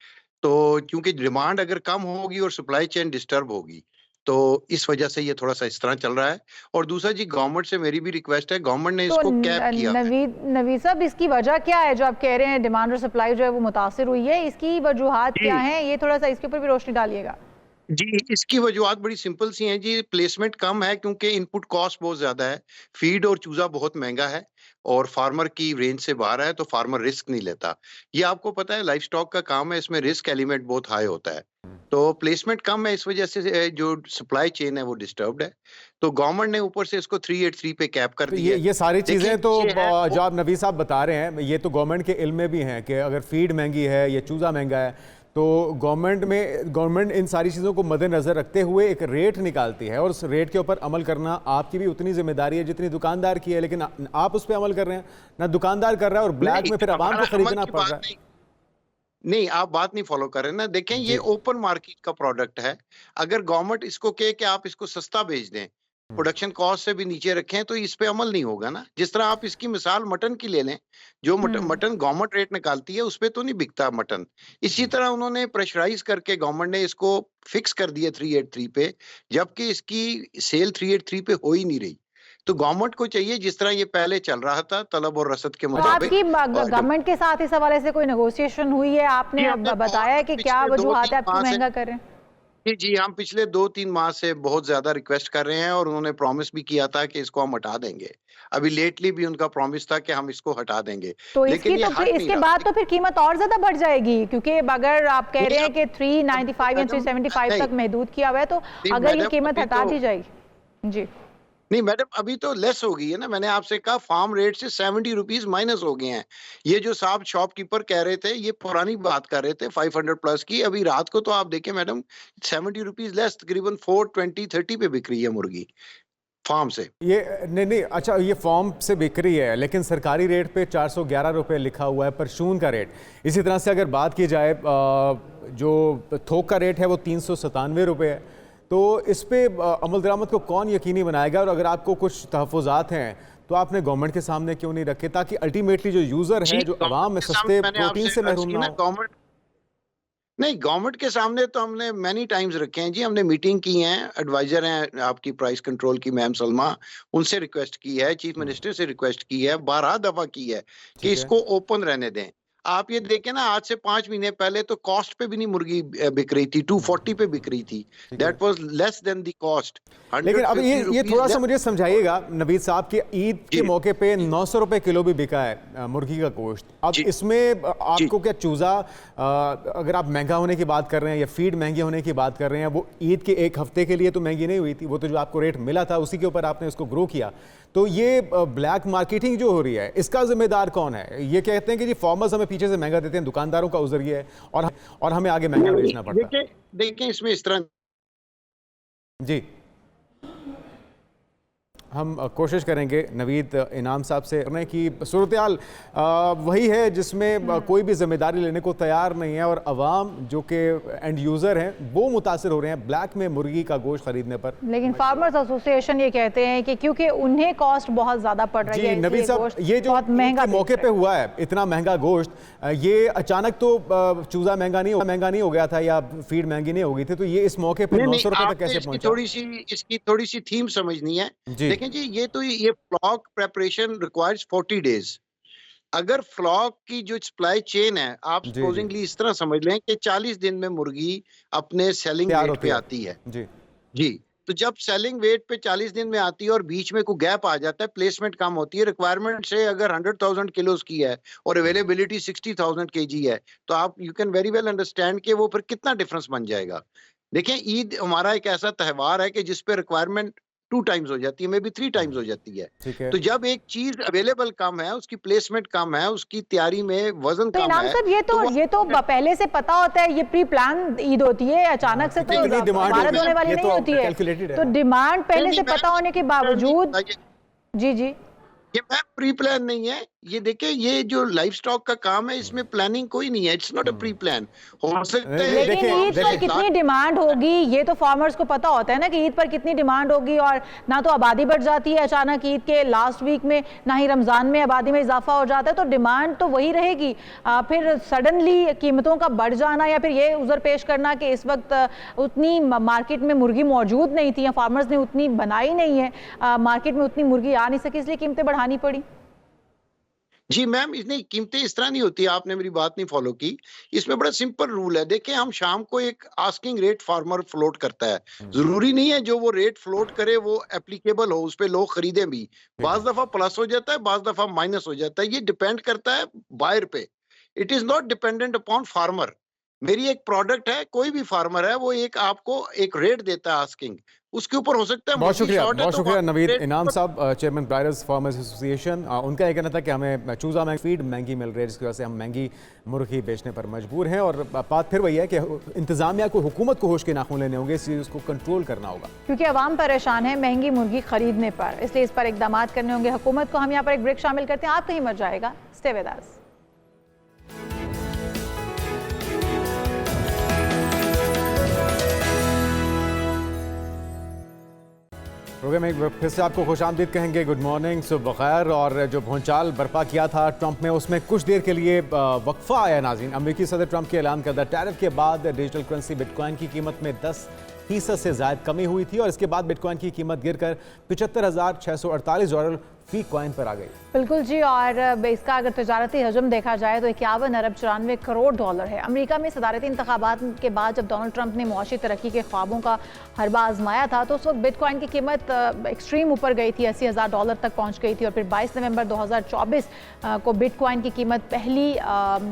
तो क्योंकि डिमांड अगर कम होगी और सप्लाई चेन डिस्टर्ब होगी, तो इस वजह से ये थोड़ा सा इस तरह चल रहा है। और दूसरा जी, गवर्नमेंट से मेरी भी रिक्वेस्ट है, गवर्नमेंट ने इसको कैप किया। नवीद साहब, इसकी वजह क्या है जो आप कह रहे हैं डिमांड और सप्लाई जो है वो मुतासिर हुई है? इसकी वजूहात क्या है, ये थोड़ा सा इसके ऊपर भी रोशनी डालिएगा। जी, इसकी वजूहत बड़ी सिंपल सी हैं जी। प्लेसमेंट कम है क्योंकि इनपुट कॉस्ट बहुत ज्यादा है। फीड और चूजा बहुत महंगा है और फार्मर की रेंज से बाहर है, तो फार्मर रिस्क नहीं लेता। ये आपको पता है, लाइफ स्टॉक का काम है, इसमें रिस्क एलिमेंट बहुत हाई होता है। तो प्लेसमेंट कम है, इस वजह से जो सप्लाई चेन है वो डिस्टर्ब्ड है। तो गवर्नमेंट ने ऊपर से इसको 383 पे कैप कर दिया। ये सारी चीजें तो जो आप नबी साहब बता रहे हैं, ये तो गवर्नमेंट के इल्म में भी हैं कि अगर फीड महंगी है या चूजा महंगा है, तो गवर्नमेंट इन सारी चीज़ों को मद्देनज़र रखते हुए एक रेट निकालती है, और उस रेट के ऊपर अमल करना आपकी भी उतनी जिम्मेदारी है जितनी दुकानदार की है। लेकिन आप उस पर अमल कर रहे हैं ना, दुकानदार कर रहा है, और ब्लैक में फिर आवाम को खरीदना पड़ रहा है। नहीं, आप बात नहीं फॉलो कर रहे ना। देखें, ये ओपन मार्केट का प्रोडक्ट है। अगर गवर्नमेंट इसको कहे कि आप इसको सस्ता बेच दें, प्रोडक्शन कॉस्ट से भी नीचे रखें, तो इस पे अमल नहीं होगा ना। जिस तरह आप इसकी मिसाल मटन की ले लें, जो मटन गवर्नमेंट रेट निकालती है उस पे तो नहीं बिकता मटन। इसी तरह उन्होंने प्रेशराइज करके गवर्नमेंट ने इसको फिक्स कर दिया 383 पे, जबकि इसकी सेल 383 पे हो ही नहीं रही। तो गवर्नमेंट को चाहिए, जिस तरह ये पहले चल रहा था तलब और रसद के मुताबिक। आपकी गवर्नमेंट के साथ इस हवाले से कोई नेगोशिएशन हुई है? आपने बताया कि क्या वजूहात है, आपको महंगा कर रहे हैं? जी, हम पिछले 2-3 माह से बहुत ज़्यादा रिक्वेस्ट कर रहे हैं और उन्होंने प्रॉमिस भी किया था कि इसको हम हटा देंगे। अभी लेटली भी उनका प्रॉमिस था कि हम इसको हटा देंगे। तो लेकिन इसकी ये तो फिर हट नहीं इसके रहा। बाद तो फिर कीमत और ज़्यादा बढ़ जाएगी, क्योंकि अगर आप कह नहीं, रहे हैं अब कि 395 या मैडम 375 नहीं, तक महदूद किया हुआ है, तो नहीं अगर ये मैडम कीमत अभी हटा तो दी जाएगी। जी। नहीं मैडम अभी तो लेस हो गई है ना। मैंने आपसे कहा फार्म रेट से 70 रुपीस माइनस हो गए हैं। ये जो साहब शॉपकीपर कह रहे थे ये पुरानी बात कर रहे थे 500 प्लस की। अभी रात को तो आप देखें मैडम 70 रुपीस लेस तकरीबन 420-30 पे बिक रही है मुर्गी फार्म से। ये नहीं, अच्छा, ये फॉर्म से बिक रही है, लेकिन सरकारी रेट पे 411 रुपये लिखा हुआ है परचून का रेट। इसी तरह से अगर बात की जाए जो थोक का रेट है वो 397 रुपये है। तो इस पे अमल दरामद को कौन यकीनी बनाएगा? और अगर आपको कुछ तहफ़्फ़ुज़ात हैं तो आपने गवर्नमेंट के सामने क्यों नहीं रखे, ताकि अल्टीमेटली जो यूज़र है, जो आवाम है, सस्ते प्रोटीन से महरूम ना हो? गवर्नमेंट नहीं, गवर्नमेंट के सामने तो हमने मैनी टाइम्स रखे हैं जी। हमने मीटिंग की है, एडवाइजर हैं आपकी प्राइस कंट्रोल की मैम सलमा, उनसे रिक्वेस्ट की है, चीफ मिनिस्टर से रिक्वेस्ट की है, 12 दफा की है कि ठीक है। इसको ओपन रहने दें। आप ये देखें ना, आज से 5 महीने पहले तो कॉस्ट पे भी नहीं मुर्गी बिक रही थी, 240 पे बिक रही थी। ठीक है। That was less than the cost. लेकिन अब ये थोड़ा सा मुझे समझाइएगा नवीद साहब कि ईद के जी। मौके पे 900 रुपए किलो भी बिका है मुर्गी का गोश्त। अब जी। इसमें आपको क्या चूज़ा, अगर आप महंगा होने की बात कर रहे हैं या फीड महंगी होने की बात कर रहे हैं, वो ईद के एक हफ्ते के लिए तो महंगी नहीं हुई थी, वो तो जो आपको रेट मिला था उसी के ऊपर आपने उसको ग्रो किया। तो ये ब्लैक मार्केटिंग जो हो रही है, इसका जिम्मेदार कौन है? ये कहते हैं कि जी फार्मर्स हमें पीछे से महंगा देते हैं, दुकानदारों का उज़र ये है, और हमें आगे महंगा बेचना पड़ता है। देखें इसमें इस तरह जी, हम कोशिश करेंगे नवीद इनाम साहब से करने की। सूरत-ए-हाल वही है जिसमें कोई भी जिम्मेदारी लेने को तैयार नहीं है, और अवाम जो कि एंड यूज़र हैं वो मुतासर हो रहे हैं ब्लैक में मुर्गी का गोश्त खरीदने पर। लेकिन फार्मर्स एसोसिएशन ये कहते हैं कि क्योंकि उन्हें कॉस्ट बहुत ज़्यादा पड़ रही है, जी नवीद इसलिए साहब, गोश्त ये जो बहुत महंगा के मौके बेच पे रहे हैं। हुआ है इतना महंगा गोश्त, ये अचानक तो चूज़ा महंगा नहीं हो गया था या फीड महंगी नहीं हो गई थी, तो ये इस मौके पे 900 रुपये तक कैसे पहुंचा? इसकी थोड़ी सी थीम समझनी है। जी। देखें जी, ये फ्लॉक प्रेपरेशन रिक्वायर्स 40 डेज। अगर फ्लॉक की जो सप्लाई चेन है, आप जी, सपोजिंगली इस तरह समझ लें कि 40 दिन में मुर्गी अपने सेलिंग तैयार वेट होती पे है। आती है। जी जी, तो जब सेलिंग वेट पे 40 दिन में आती है और बीच में कोई गैप आ जाता है, प्लेसमेंट कम होती है, रिक्वायरमेंट से अगर 100,000 किलोस की है और अवेलेबिलिटी 60,000 केजी है, तो आप you can very well understand कि वो फिर कितना डिफरेंस बन जाएगा। देखें, ईद हमारा एक ऐसा त्योहार है कि जिस पे रिक्वायरमेंट 2 टाइम्स हो जाती है, मे बी 3 टाइम्स हो जाती है। ठीक है। तो जब एक चीज अवेलेबल कम है, उसकी प्लेसमेंट कम है, उसकी तैयारी में वजन तो कम इनाम है, साहब, वो ये तो पहले से पता होता है, ये प्री प्लान ईद होती है, अचानक से तो कितनी डिमांड भारत होगी, होने वाली ये नहीं तो होती है। कैलकुलेटेड है। तो डिमांड पहले नहीं, से नहीं, पता मैम, होने के बावजूद जी जी ये मैम प्री प्लान नहीं है। ये देखिए, ये जो लाइफ स्टॉक का काम है, इसमें प्लानिंग कोई नहीं है। It's not a pre plan. हो सकता है लेकिन देखिए, ईद पर कितनी डिमांड होगी ये तो फार्मर्स को पता होता है ना, कि ईद पर कितनी डिमांड होगी, और ना तो आबादी बढ़ जाती है अचानक ईद के लास्ट वीक में, ना ही रमज़ान में आबादी में इजाफा हो जाता है, तो डिमांड तो वही रहेगी। फिर सडनली कीमतों का बढ़ जाना, या फिर ये उज़र पेश करना कि इस वक्त उतनी मार्केट में मुर्गी मौजूद नहीं थी या फार्मर्स ने उतनी बनाई नहीं है, मार्केट में उतनी मुर्गी आ नहीं सकी, इसलिए कीमतें बढ़ानी पड़ी। जी मैम, इसमें कीमतें इस तरह नहीं होती। आपने मेरी बात नहीं फॉलो की। इसमें बड़ा सिंपल रूल है। देखिए, हम शाम को एक आस्किंग रेट फार्मर फ्लोट करता है। जरूरी नहीं है जो वो रेट फ्लोट करे वो एप्लीकेबल हो, उस पे लोग खरीदे भी। बाज दफा प्लस हो जाता है, बाज दफा माइनस हो जाता है। ये डिपेंड करता है बायर पे। It is not dependent upon farmer. मेरी एक प्रोडक्ट है, कोई भी फार्मर है, वो एक आपको एक रेट देता है आस्किंग, उसके ऊपर हो सकता है बहुत मुर्गी शुक्रिया, शॉर्ट है बहुत तो शुक्रिया वहाँ नवीद रेट इनाम पर- साहब, चेयरमैन ब्रायर्स फार्मर्स एसोसिएशन। उनका ये कहना था कि हमें चूज़ा महंगी, फीड महंगी मिल रही है, जिसकी वजह से हम महंगी मुर्गी बेचने पर मजबूर हैं। और बात फिर वही है कि इंतजामिया को, हुकूमत को होश के नाखून लेने होंगे, इस चीज़ को कंट्रोल करना होगा, क्योंकि अवाम परेशान है महंगी मुर्गी खरीदने पर, इसलिए इस पर इकदाम करने होंगे हुकूमत को। हम यहाँ पर एक ब्रेक शामिल करते हैं, आप कहीं मर जाएगा, स्टे विद अस। प्रोग्राम में फिर से आपको खुशामदीद कहेंगे, गुड मॉर्निंग, सुबह खैर। और जो भूचाल बर्पा किया था ट्रंप में, उसमें कुछ देर के लिए वक्फा आया नाज़रीन। अमेरिकी सदर ट्रंप के ऐलान करदा टैरिफ के बाद डिजिटल करेंसी बिटकॉइन की कीमत में 10% से ज़ायद कमी हुई थी, और इसके बाद बिटकॉइन की कीमत गिरकर $75,648 फी कॉइन पर आ गई। बिल्कुल जी। और इसका अगर तजारती हजम देखा जाए तो 51 अरब 94 करोड़ डॉलर है। अमेरिका में सदारती इंतखाबात के बाद जब डोनाल्ड ट्रंप ने मुआशी तरक्की के ख्वाबों का हरबा आजमाया था तो उस वक्त बिटकॉइन की कीमत एक्सट्रीम ऊपर गई थी, $80,000 तक पहुंच गई थी। और फिर 22 नवंबर 2024 को बिटकॉइन की कीमत पहली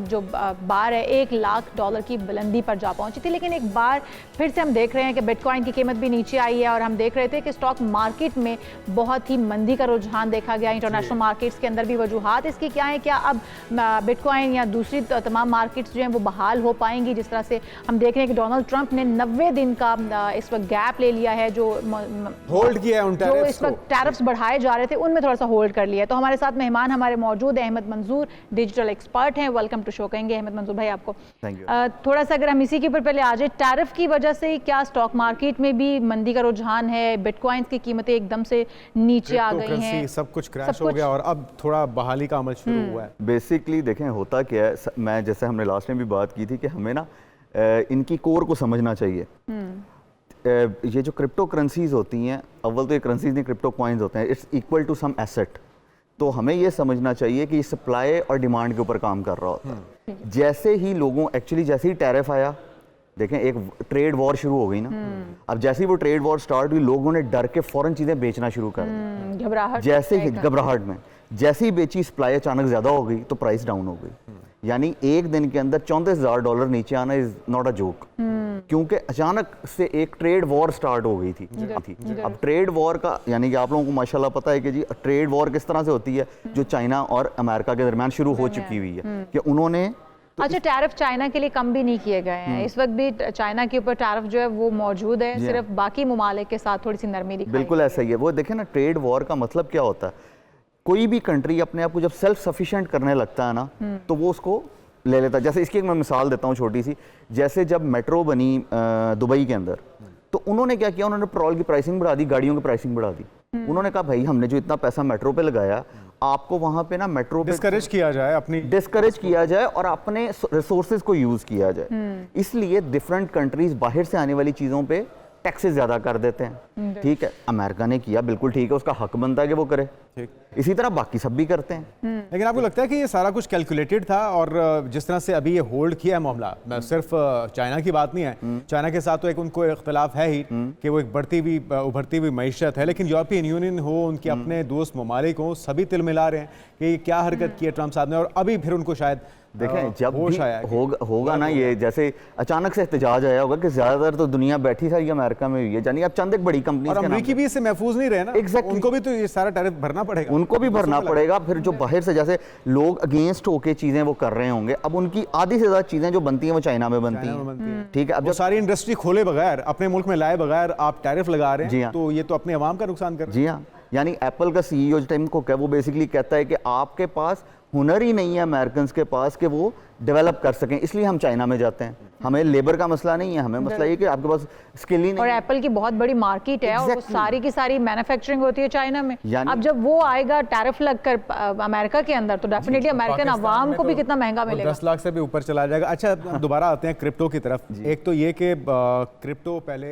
जो बार है $1 लाख की बुलंदी पर जा पहुंची थी। लेकिन एक बार फिर से हम देख रहे हैं कि बिटकॉइन की कीमत भी नीचे आई है और हम देख रहे थे कि स्टॉक मार्केट में बहुत ही मंदी का रुझान देखा गया। इंटरनेशनल मार्केट्स के अंदर भी वजूहात इसकी क्या है, क्या अब बिटकॉइन या दूसरी तमाम मार्केट्स जो हैं वो बहाल हो पाएंगी? जिस तरह से हम देख रहे हैं कि डोनाल्ड ट्रंप ने 90 दिन का इस वक्त गैप ले लिया है, जो होल्ड किया है उन जो इस वक्त टैरिफ्स बढ़ाए जा रहे थे उनमें थोड़ा सा होल्ड कर लिया है। तो हमारे साथ मेहमान हमारे मौजूद है, अहमद मंजूर डिजिटल एक्सपर्ट हैं। वेलकम टू शो कहेंगे अहमद मंजूर भाई आपको। थोड़ा सा अगर हम इसी के ऊपर पहले आ जाए, टैरिफ की वजह से क्या स्टॉक मार्केट में भी मंदी का रुझान है? बिटकॉइन की कीमतें एकदम से नीचे आ गई हैं, सब कुछ क्रैश हो गया और अब थोड़ा बहाली का अमल शुरू हुआ है। बेसिकली देखें होता क्या है, मैं जैसे हमने लास्ट में भी बात की थी कि हमें ना इनकी कोर को समझना चाहिए। ये जो क्रिप्टो करेंसीज होती हैं, अव्वल तो ये करेंसीज नहीं, क्रिप्टो कॉइन्स होते हैं, it's equal to some asset. तो हमें ये समझना चाहिए कि सप्लाई और डिमांड के ऊपर काम कर रहा होता है। जैसे ही लोगों एक्चुअली जैसे ही टैरिफ आया, देखें एक ट्रेड वॉर शुरू हो गई ना, अब जैसे ही वो ट्रेड वॉर स्टार्ट हुई लोगों ने डर के फौरन चीजें बेचना शुरू कर दी। घबराहट, जैसे ही घबराहट में जैसे ही बेची, सप्लाई अचानक ज्यादा हो गई तो प्राइस डाउन हो गई। यानी एक दिन के अंदर $34,000 नीचे आना इज नॉट अ जोक, क्योंकि अचानक से एक ट्रेड वॉर स्टार्ट हो गई थी। अब ट्रेड वॉर का यानी कि आप लोगों को माशाल्लाह पता है कि जी ट्रेड वॉर किस तरह से होती है, जो चाइना और अमेरिका के दरमियान शुरू हो चुकी हुई है कि उन्होंने अच्छा टैरिफ चाइना के लिए कम भी नहीं किए गए हैं, इस वक्त भी चाइना के ऊपर टैरिफ जो है वो मौजूद है, सिर्फ बाकी ममालिक के साथ थोड़ी सी नरमी दिखाई। बिल्कुल ऐसा ही है। वो देखें ना, ट्रेड वॉर का मतलब क्या होता है, कोई भी कंट्री अपने आप को जब सेल्फ सफिशिएंट करने लगता है ना तो वो उसको ले लेता है। जैसे इसकी एक मैं मिसाल देता हूँ छोटी सी, जैसे जब मेट्रो बनी दुबई के अंदर तो उन्होंने क्या किया, उन्होंने पेट्रोल की प्राइसिंग बढ़ा दी, गाड़ियों की प्राइसिंग बढ़ा दी। उन्होंने कहा भाई हमने जो इतना पैसा मेट्रो पे लगाया, आपको वहां पे ना मेट्रो पे डिस्करेज किया जाए, अपनी डिस्करेज किया जाए और अपने रिसोर्सेज को यूज किया जाए। इसलिए डिफरेंट कंट्रीज बाहर से आने वाली चीजों पे टैक्सेस ज्यादा कर देते हैं। ठीक है, अमेरिका ने किया, बिल्कुल ठीक है, उसका हक बनता है कि वो करे। इसी तरह बाकी सब भी करते हैं। लेकिन आपको लगता है कि ये सारा कुछ कैलकुलेटेड था? और जिस तरह से अभी ये होल्ड किया है मामला, सिर्फ चाइना की बात नहीं है, चाइना के साथ तो एक उनको इख्तलाफ है ही कि वो एक बढ़ती हुई उभरती हुई मईशत है, लेकिन यूरोपियन यूनियन हो, उनके अपने दोस्त ममालिक हो, सभी तिल मिला रहे हैं कि क्या हरकत की है ट्रंप साहब ने। और अभी फिर उनको शायद देखें जब भी होगा ना, ये जैसे अचानक से एहतजाज आया होगा कि ज्यादातर तो दुनिया बैठी सारी अमेरिका में हुई है, यानी अब चंद एक बड़ी कंपनी और अमेरिकी भी इससे महफूज नहीं रहे ना। Exactly. उनको भी तो ये सारा टैरिफ भरना पड़ेगा, उनको भी भरना पड़ेगा। फिर जो बाहर से जैसे लोग अगेंस्ट होके चीजें वो कर रहे होंगे, अब उनकी आधी से ज्यादा चीजें जो बनती हैं वो चाइना में बनती हैं। ठीक है, अब जो सारी इंडस्ट्री खोले बगैर, अपने मुल्क में लाए बगैर आप टैरिफ लगा रहे हैं, तो ये तो अपने अवाम का नुकसान कर रहे हैं। जी हाँ, यानी एप्पल का सीईओ टिम कुक है, वो बेसिकली कहता है कि आपके पास हुनर ही नहीं है अमेरिकन के पास कि वो डेवलप कर सकें, इसलिए हम चाइना में जाते हैं। हमें लेबर का मसला नहीं है, हमें मसला ये कि आपके पास स्किल ही नहीं। और एप्पल की बहुत बड़ी मार्केट है और वो सारी की सारी मैन्युफैक्चरिंग होती है चाइना में। अब जब वो आएगा टैरिफ लगकर अमेरिका के अंदर तो डेफिनेटली अमेरिकन अवाम को भी कितना महंगा मिलेगा, 10 लाख से भी ऊपर चला जाएगा। अच्छा दोबारा आते हैं क्रिप्टो की तरफ। एक तो ये कि क्रिप्टो पहले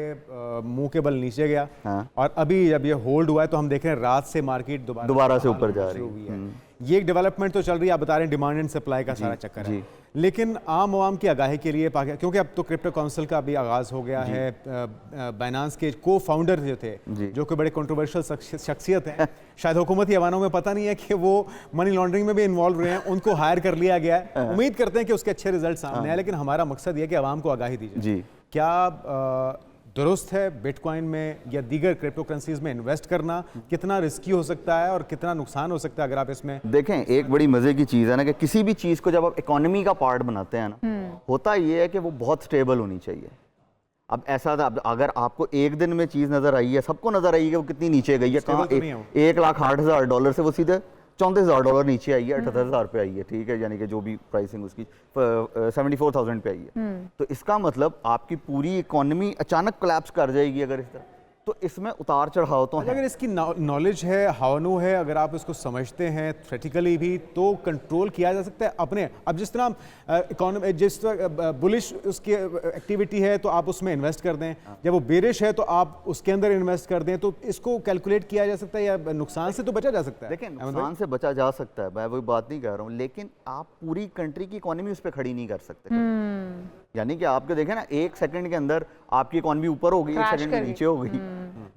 मुंह के बल नीचे गया और अभी जब ये होल्ड हुआ है तो हम देख रहे हैं रात से मार्केट दोबारा से ऊपर जा रही है। ये एक डेवलपमेंट तो चल रही है, आप बता रहे हैं डिमांड एंड सप्लाई का सारा चक्कर है, लेकिन आम आवाम की आगाही के लिए क्योंकि अब तो क्रिप्टो काउंसिल का भी आगाज हो गया है, बाइनेंस के को फाउंडर जो थे, जो कि बड़े कंट्रोवर्शियल शख्सियत हैं, शायद हुकूमती ऐवानों में पता नहीं है कि वो मनी लॉन्ड्रिंग में भी इन्वॉल्व रहे हैं, उनको हायर कर लिया गया है। उम्मीद करते हैं कि उसके अच्छे रिजल्ट सामने आए, लेकिन हमारा मकसद ये कि आवाम को आगाही दी जाए। क्या दुरुस्त है बिटकॉइन में या दीगर क्रिप्टो करेंसीज में इन्वेस्ट करना? कितना रिस्की हो सकता है और कितना नुकसान हो सकता है अगर आप इसमें देखें? एक बड़ी मजे की चीज है ना कि किसी भी चीज को जब आप इकोनॉमी का पार्ट बनाते हैं ना, होता ये है कि वो बहुत स्टेबल होनी चाहिए। अब ऐसा था, अगर आपको एक दिन में चीज नजर आई है, सबको नजर आई है कि वो कितनी नीचे गई है, कहाँ $1,08,000 से वो सीधे $34,000 नीचे आई है, 78,000 पे आई है। ठीक है, यानी कि जो भी प्राइसिंग उसकी 74,000 पे आई है। तो इसका मतलब आपकी पूरी इकोनॉमी अचानक कोलैप्स कर जाएगी अगर इस तरह। तो इसमें उतार चढ़ाव तो है। अगर इसकी नॉलेज है, हावनू है, अगर आप इसको समझते हैं थ्रेटिकली भी, तो कंट्रोल किया जा सकता है अपने। अब जिस तरह इकोनॉमी, जिस तरह बुलिश उसकी एक्टिविटी है तो आप उसमें इन्वेस्ट कर दें, जब वो बेरिश है तो आप उसके अंदर इन्वेस्ट कर दें, तो इसको कैलकुलेट किया जा सकता है या नुकसान से तो बचा जा सकता है? देखिए, नुकसान से बचा जा सकता है, मैं वही बात नहीं कह रहा हूँ, लेकिन आप पूरी कंट्री की इकोनॉमी उस पर खड़ी नहीं कर सकते। यानी कि आपके देखें ना, 1 सेकंड के अंदर आपकी इकोनॉमी ऊपर हो गई, 1 सेकंड में नीचे हो गई।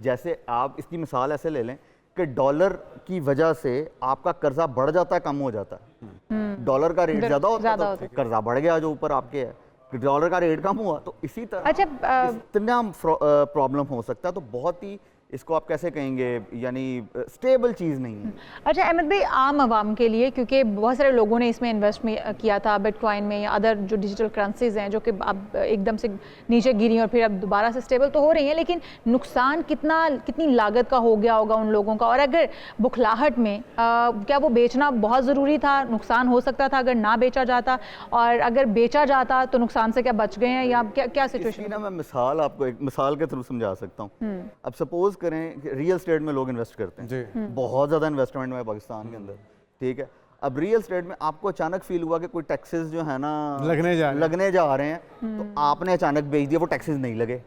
जैसे आप इसकी मिसाल ऐसे ले लें कि डॉलर की वजह से आपका कर्जा बढ़ जाता है, कम हो जाता है। डॉलर का रेट ज्यादा होता है तो कर्जा बढ़ गया जो ऊपर आपके है, डॉलर का रेट कम हुआ तो इसी तरह इतना प्रॉब्लम हो सकता है। तो बहुत ही, इसको आप कैसे कहेंगे, यानी स्टेबल चीज़ नहीं है। अच्छा अहमद भाई, आम आवाम के लिए, क्योंकि बहुत सारे लोगों ने इसमें इन्वेस्ट किया था, बिटकॉइन में या अदर जो डिजिटल करेंसीज हैं जो कि अब एकदम से नीचे गिरी और फिर अब दोबारा से स्टेबल तो हो रही हैं, लेकिन नुकसान कितनी लागत का हो गया होगा उन लोगों का? और अगर बुखलाहट में क्या वो बेचना बहुत ज़रूरी था? नुकसान हो सकता था अगर ना बेचा जाता, और अगर बेचा जाता तो नुकसान से क्या बच गए हैं, या क्या सिचुएशन? मैं मिसाल आपको एक मिसाल के थ्रू समझा सकता हूँ। अब सपोज करें कि रियल एस्टेट में लोग इन्वेस्ट करते हैं, बहुत ज़्यादा इन्वेस्टमेंट में पाकिस्तान के अंदर, ठीक है। अब रियल एस्टेट में आपको अचानक फील हुआ कि कोई टैक्सेस जो है ना लगने जा रहे हैं, तो आपने अचानक बेच दिया, वो टैक्सेस नहीं लगे।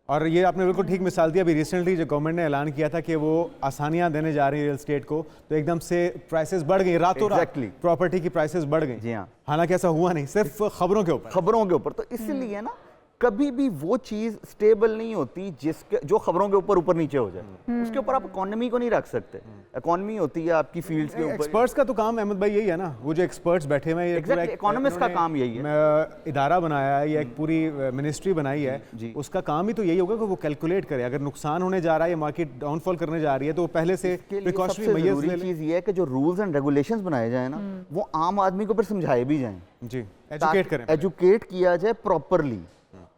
और ये आपने बिल्कुल ठीक मिसाल दी। अभी रिसेंटली जो गवर्नमेंट ने ऐलान किया था कि वो आसानियां देने जा रही है रियल एस्टेट को, तो एकदम से प्राइसेस बढ़ गई, रातों रात प्रॉपर्टी की प्राइसेस बढ़ गई। जी हाँ, हालांकि ऐसा हुआ नहीं, सिर्फ खबरों के ऊपर। तो इसलिए ना, कभी भी वो चीज स्टेबल नहीं होती जो खबरों के ऊपर नीचे हो जाए। उसके ऊपर आप इकोनॉमी को नहीं रख सकते। इकोनॉमी होती है आपकी फील्ड्स के ऊपर। एक्सपर्ट्स का तो काम, अहमद भाई, यही है ना, वो जो एक्सपर्ट्स बैठे हुए हैं, इकोनॉमिस्ट का काम यही है। इदारा बनाया है या एक पूरी मिनिस्ट्री बनाई है, उसका काम ही तो यही होगा कि वो कैलकुलेट करे। अगर नुकसान होने जा रहा है या मार्केट डाउनफॉल करने जा रही है, तो वो पहले से प्रिकॉशनरी मेजर्स चीज ये है कि जो रूल्स एंड रेगुलेशंस बनाए जाए ना, वो आम आदमी को फिर समझाए भी जाएं। जी, एजुकेट किया जाए प्रॉपरली।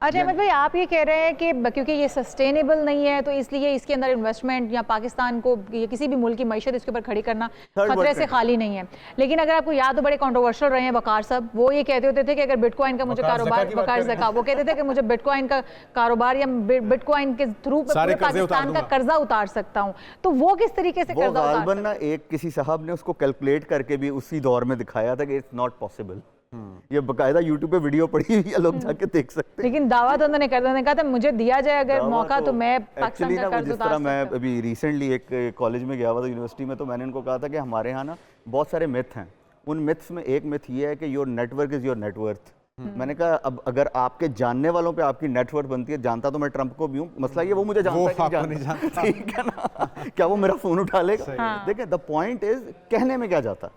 अच्छा अहमद भाई, आप ये कह रहे हैं कि क्योंकि ये सस्टेनेबल नहीं है तो इसलिए इसके अंदर इन्वेस्टमेंट या पाकिस्तान को या किसी भी मुल्क की मईशत इसके ऊपर खड़ी करना खतरे से खाली नहीं है। लेकिन अगर आपको याद हो, बड़े कंट्रोवर्शियल रहे हैं वकार साहब, वो ये कहते होते थे कि अगर बिटकॉइन का मुझे कारोबार, वकार ज़का, वो कहते थे कि मुझे बिटकॉइन का कारोबार या बिटकॉइन के थ्रू पाकिस्तान का कर्जा उतार सकता हूँ। तो वो किस तरीके से कर्जा उतार? ना, एक किसी साहब ने उसको कैलकुलेट करके भी उसी दौर में दिखाया था कि इट्स नॉट पॉसिबल। ये बकायदा यूट्यूब पे वीडियो पड़ी हुई है, लोग जाके देख सकते हैं। लेकिन दावा तो उन्होंने कर दिया, उन्होंने कहा था मुझे दिया जाए अगर मौका तो मैं पाकिस्तान का कर्ज उतार सकता हूं। मैं अभी रिसेंटली एक कॉलेज में गया हुआ था, यूनिवर्सिटी में, तो मैंने उनको कहा था कि हमारे यहाँ ना बहुत सारे मिथ हैं। उन मिथ्स में एक मिथ ये है कि your network is your net worth. मैंने कहा अब अगर आपके जानने वालों पे आपकी नेटवर्थ बनती है, जानता तो मैं ट्रंप को भी हूँ, मसला ये वो मुझे जानता नहीं जानता, ठीक है ना, क्या वो मेरा फोन उठा लेगा? देखिए, द पॉइंट इज, कहने में क्या जाता,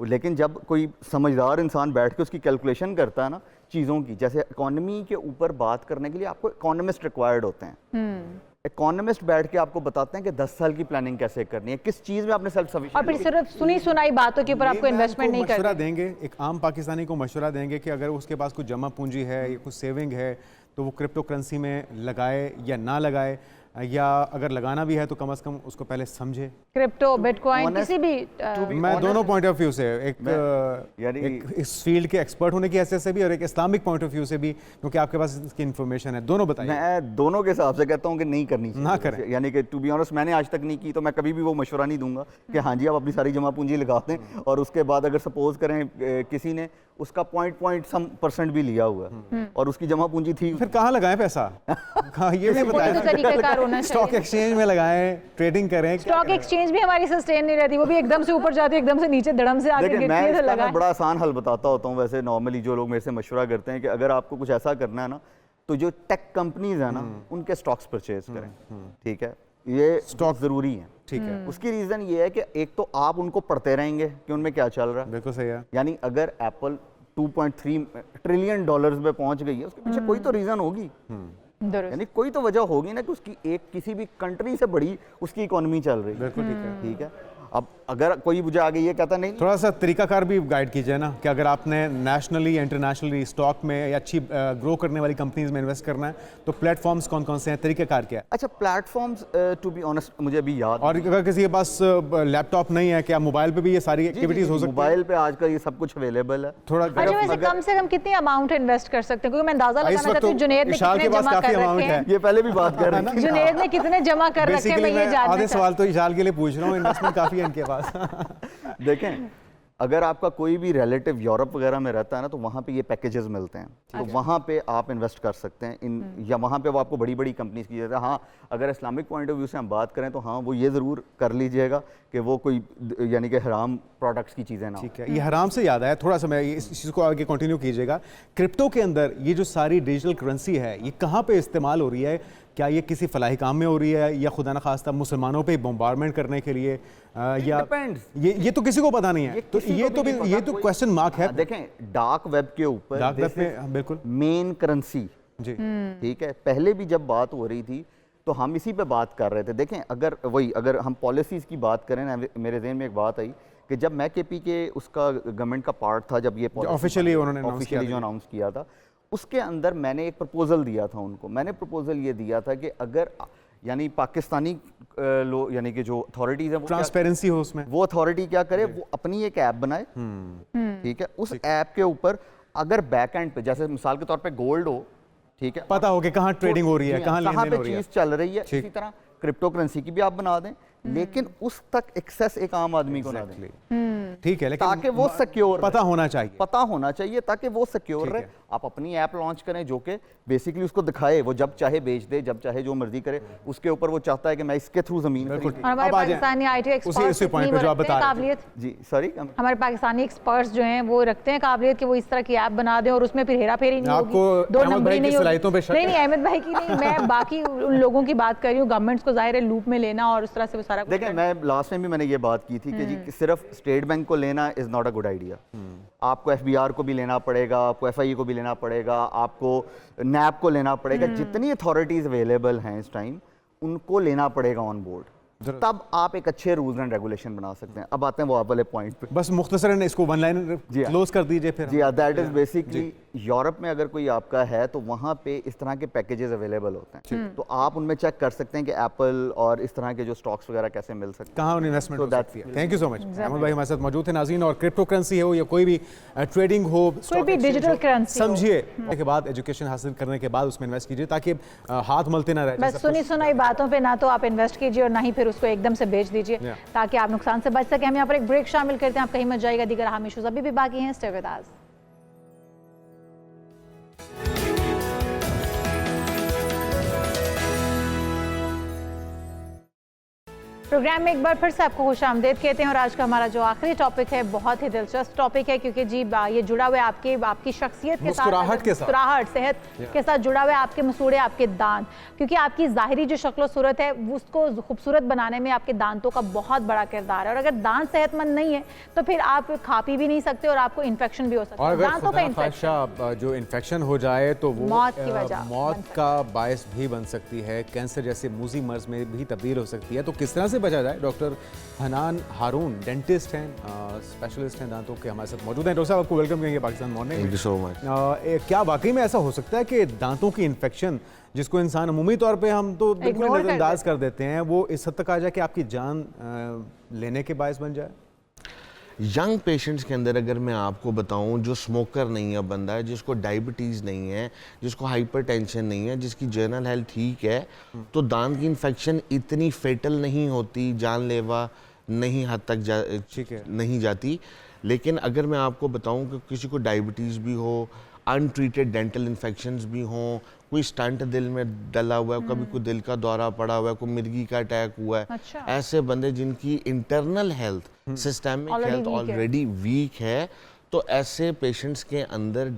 लेकिन जब कोई समझदार इंसान बैठ के उसकी कैलकुलेशन करता है ना चीज़ों की, जैसे इकोनॉमी के ऊपर बात करने के लिए आपको इकोनॉमिस्ट रिक्वायर्ड होते हैं। इकोनॉमिस्ट बैठ के आपको बताते हैं कि 10 साल की प्लानिंग कैसे करनी है, किस चीज़ में आपने सेल्फ सफिशिएंट, और फिर सिर्फ सुनी सुनाई बातों के ऊपर आपको इन्वेस्टमेंट नहीं करना। मशवरा देंगे, एक आम पाकिस्तानी को मशवरा देंगे कि अगर उसके पास कुछ जमा पूंजी है या कुछ सेविंग है, तो वो क्रिप्टो करेंसी में लगाए या ना लगाए, या अगर लगाना भी है तो कम से कम उसको पहले समझे। क्रिप्टो, बिटकॉइन, किसी भी, मैं दोनों पॉइंट ऑफ व्यू से, एक इस फील्ड के एक्सपर्ट होने की हैसियत से भी और एक इस्लामिक पॉइंट ऑफ व्यू से भी, क्योंकि आपके पास इसकी इन्फॉर्मेशन है, दोनों बताइए। मैं दोनों के हिसाब से कहता हूँ कि नहीं करनी चाहिए, ना करें। यानी कि टू बी ऑनेस्ट मैंने आज तक नहीं की, तो मैं कभी भी वो मशवरा नहीं दूंगा कि हाँ जी आप अपनी सारी जमा पूंजी लगा दें, और उसके बाद अगर सपोज करें किसी ने उसका पॉइंट सम % भी लिया हुआ है और उसकी जमा पूंजी थी, फिर कहाँ लगाएं पैसा? ये नहीं बताया। स्टॉक एक्सचेंज में लगाएं, ट्रेडिंग करें। स्टॉक एक्सचेंज भी हमारी सस्टेन नहीं रहती, वो भी एकदम से ऊपर जाती है, एकदम से नीचे धड़म से आके गिरती है, तो लगाएं। बड़ा आसान हल बताता होता हूँ वैसे नॉर्मली जो लोग मेरे से मशवरा करते हैं कि अगर आपको कुछ ऐसा करना है ना, तो जो टेक कंपनीज है ना उनके स्टॉक्स परचेज करें, ठीक है, ये स्टॉक जरूरी है, ठीक है। उसकी रीजन ये है कि एक तो आप उनको पढ़ते रहेंगे कि उनमें क्या चल रहा है, बिल्कुल सही है। यानी अगर एप्पल 2.3 ट्रिलियन डॉलर्स में पहुंच गई है, उसके पीछे कोई तो रीजन होगी, यानी कोई तो वजह होगी ना कि उसकी एक किसी भी कंट्री से बड़ी उसकी इकोनॉमी चल रही है, बिल्कुल ठीक है, ठीक है। अब अगर कोई मुझे आगे ये कहता नहीं थोड़ा सा तरीकाकार भी गाइड कीजिए ना कि अगर आपने नेशनली इंटरनेशनली स्टॉक में या अच्छी ग्रो करने वाली कंपनीज में इन्वेस्ट करना है तो प्लेटफॉर्म्स कौन कौन से हैं, तरीकाकार क्या है? अच्छा, प्लेटफॉर्म्स टू बी ऑनेस्ट मुझे अभी याद और अगर किसी के पास लैपटॉप नहीं है, क्या मोबाइल पे भी ये सारी एक्टिविटीज हो सकती है? मोबाइल पे आजकल ये सब कुछ अवेलेबल है। थोड़ा अच्छा, वैसे कम से कम कितनी अमाउंट इन्वेस्ट कर सकते हैं? क्योंकि मैं अंदाजा लगाना चाहती हूँ जुनेद ने इशाल कितने के पास जमा काफी कर अमाउंट रखे है। हैं। ये पहले भी बात कर रहे थे। जुनेद ने कितने जमा कर रखे हैं, मैं बेसिकली ये मैं जानना आधे चाहती सवाल तो इशाल के लिए पूछ रहा हूँ, इन्वेस्टमेंट काफी है इनके पास। देखें, अगर आपका कोई भी रिलेटिव यूरोप वगैरह में रहता है ना, तो वहाँ पे ये पैकेजेस मिलते हैं, तो वहाँ पे आप इन्वेस्ट कर सकते हैं इन, या वहाँ पे वो आपको बड़ी बड़ी कंपनीज की जरूरत है। हाँ, अगर इस्लामिक पॉइंट ऑफ व्यू से हम बात करें तो हाँ, वो ये ज़रूर कर लीजिएगा कि वो कोई यानी कि हराम प्रोडक्ट्स की चीज़ें ना हो। ठीक है, ये हराम से याद आया, थोड़ा सा मैं इस चीज़ को आगे कंटिन्यू कीजिएगा। क्रिप्टो के अंदर ये जो सारी डिजिटल करेंसी है, ये कहाँ पे इस्तेमाल हो रही है? क्या ये किसी फलाही काम में हो रही है या खुदा न खास्ता मुसलमानों पे बम्बारमेंट करने के लिए या ये तो किसी को पता नहीं है, तो ये तो क्वेश्चन मार्क है। देखें, डार्क वेब के ऊपर, डार्क वेब में बिल्कुल मेन करेंसी, जी ठीक है। पहले भी जब बात हो रही थी तो हम इसी पे बात कर रहे थे। देखें, अगर हम पॉलिसीज़ की बात करें ना, मेरे जहन में एक बात आई कि जब मैं केपी के उसका गवर्नमेंट का पार्ट था, जब ये ऑफिशियली उन्होंने जो अनाउंस किया था, उसके अंदर मैंने एक प्रपोजल दिया था उनको। मैंने प्रपोजल ये दिया था कि अगर यानी पाकिस्तानी यानी कि जो अथॉरिटीज़ हैं, ट्रांसपेरेंसी हो उसमें, वो अथॉरिटी क्या करे, वो अपनी एक ऐप बनाए, ठीक है। उस ऐप के ऊपर अगर बैक एंड पे, जैसे मिसाल के तौर पे गोल्ड हो, ठीक है, पता हो कि कहाँ ट्रेडिंग हो रही है, कहाँ लेन देन पे हो रही है, चीज चल रही है, इसी तरह क्रिप्टो करेंसी की भी आप बना दें, लेकिन उस तक एक्सेस एक आम आदमी को ना दें, ठीक है, लेकिन ताकि वो सिक्योर पता होना चाहिए, ताकि वो सिक्योर रहे। आप अपनी ऐप लॉन्च करें जो कि बेसिकली उसको दिखाए, वो जब चाहे बेच दे, जब चाहे जो मर्जी करे, उसके ऊपर वो चाहता है कि मैं इसके थ्रू जमीन और हमारे पाकिस्तानी आईटी एक्सपर्ट्स पॉइंट पे जो आप बता रहे थे, काबिलियत, जी सॉरी, हमारे पाकिस्तानी एक्सपर्ट्स जो हैं वो रखते हैं काबिलियत कि वो इस तरह की ऐप बना दें और उसमें फिर हेरा फेरी नहीं होगी, दो नंबरी नहीं होगी। नहीं, अहमद भाई की नहीं, मैं बाकी उन लोगों की बात कर रही हूँ, गवर्नमेंट्स को जाहिर है लूप में लेना और उस तरह से वो सारा। देखिए, मैं लास्ट टाइम भी मैंने ये बात की थी कि जी सिर्फ स्टेट बैंक को लेना is not a good idea. आपको एफबीआर को भी लेना पड़ेगा, आपको एफआईए को भी लेना पड़ेगा, आपको नैब को लेना पड़ेगा, जितनी अथॉरिटीज अवेलेबल हैं इस टाइम उनको लेना पड़ेगा ऑन बोर्ड, तब आप एक अच्छे रूल्स एंड रेगुलेशन बना सकते हैं। अब आते हैं वो आप वाले पॉइंट पे, बस मुख्तसरन इसको वन लाइन क्लोज कर दीजिए फिर। जी, दैट इज बेसिकली यूरोप में अगर कोई आपका है तो वहाँ पे इस तरह के पैकेजेस अवेलेबल होते हैं, तो आप उनमें चेक कर सकते हैं कि एप्पल और इस तरह के जो स्टॉक्स वगैरह कैसे मिल सकते हैं, कहाँ इन्वेस्टमेंट हो सकती है। Thank you so much. Ahmed भाई हमारे साथ मौजूद थे नाज़रीन, और क्रिप्टो करेंसी हो या कोई भी ट्रेडिंग हो, कोई भी डिजिटल करेंसी समझिए के बाद एजुकेशन हासिल करने के बाद उसमें इन्वेस्ट कीजिए, ताकि हाथ मलते ना रहे। बस सुनी सुनाई बातों पे ना तो आप इन्वेस्ट कीजिए और ना ही फिर उसको एकदम से बेच दीजिए, ताकि आप नुकसान से बच सके। हम यहाँ पर एक ब्रेक शामिल करते हैं, आप कहीं मत जाइएगा, दीगर अहम इश्यूज अभी भी बाकी हैं, स्टे विद अस। प्रोग्राम में एक बार फिर से आपको खुशामदीद कहते हैं, और आज का हमारा जो आखिरी टॉपिक है बहुत ही दिलचस्प टॉपिक है, क्योंकि जी ये जुड़ा हुआ है आपकी शख्सियत के साथ, मुस्कुराहट, सेहत के साथ जुड़ा हुआ है, आपके मसूड़े, आपके दांत, क्योंकि आपकी ज़ाहिरी जो शक्ल सूरत है उसको खूबसूरत बनाने में आपके दांतों का बहुत बड़ा किरदार है, और अगर दांत सेहतमंद नहीं है तो फिर आप खा पी भी नहीं सकते और आपको इन्फेक्शन भी हो सकता है। दांतों का इन्फेक्शन, जो इन्फेक्शन हो जाए तो वो मौत का बायस भी बन सकती है, कैंसर जैसे मूजी मर्ज में भी तब्दील हो सकती है। तो किस तरह से बचा जाए? डॉक्टर हनान हारून डेंटिस्ट हैं, स्पेशलिस्ट हैं दांतों के, हमारे साथ मौजूद हैं। डॉक्टर साहब, आपको वेलकम करेंगे Pakistan morning. Thank you so much. क्या वाकई में ऐसा हो सकता है कि दांतों की इन्फेक्शन, जिसको इंसान अमूमी तौर पे हम तो बिल्कुल नजरअंदाज कर देते हैं, वो इस हद तक आ जाए कि आपकी जान लेने के बायस बन जाए? यंग पेशेंट्स के अंदर अगर मैं आपको बताऊं, जो स्मोकर नहीं है बंदा है, जिसको डायबिटीज़ नहीं है, जिसको हाइपरटेंशन नहीं है, जिसकी जनरल हेल्थ ठीक है, तो दांत की इन्फेक्शन इतनी फेटल नहीं होती, जानलेवा नहीं हद तक नहीं जाती। लेकिन अगर मैं आपको बताऊं कि किसी को डायबिटीज़ भी हो, अनट्रीटेड डेंटल इन्फेक्शंस भी हों, कोई स्टंट दिल में डला हुआ है, कभी कोई दिल का दौरा पड़ा हुआ है, कोई मिर्गी का अटैक हुआ है, अच्छा। ऐसे बंदे जिनकी internal health, systemic health already weak है, तो ऐसे पेशेंट्स के अंदर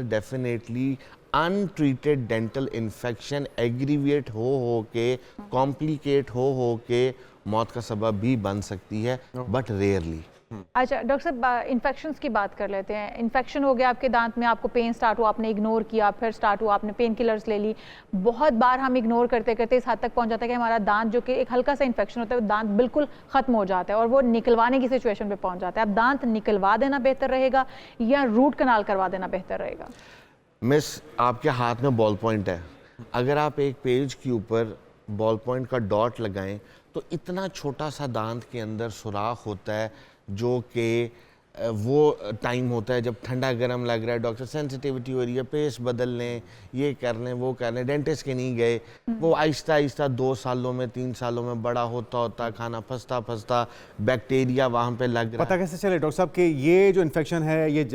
definitely untreated dental infection aggravate हो के, कॉम्प्लिकेट हो के मौत का सबब भी बन सकती है, बट रेयरली। अच्छा डॉक्टर साहब, इन्फेक्शंस की बात कर लेते हैं। इन्फेक्शन हो गया आपके दांत में, आपको पेन स्टार्ट हुआ, आपने इग्नोर किया, फिर स्टार्ट हुआ, आपने पेन किलर्स ले ली। बहुत बार हम इग्नोर करते करते इस हद तक पहुंच जाता है कि हमारा दांत जो कि एक हल्का सा इन्फेक्शन होता है वो दांत बिल्कुल ख़त्म हो जाता है और वो निकलवाने की सिचुएशन पे पहुंच जाता है। अब दांत निकलवा देना बेहतर रहेगा या रूट कनाल करवा देना बेहतर रहेगा? मिस, आपके हाथ में बॉल पॉइंट है, अगर आप एक पेज के ऊपर बॉल पॉइंट का डॉट लगाएं तो इतना छोटा सा दांत के अंदर सुराख होता है जो कि वो टाइम होता है जब ठंडा गर्म लग रहा है, डॉक्टर सेंसिटिविटी हो रही है, पेस्ट बदल लें, ये कर लें, वो कर लें, डेंटिस्ट के नहीं गए, वो आहिस्ता आहिस्ता 2 सालों में 3 सालों में बड़ा होता होता खाना फंसता फंसता बैक्टीरिया वहाँ पे लग रहा पता कैसे चले डॉक्टर साहब कि ये जो इन्फेक्शन है ये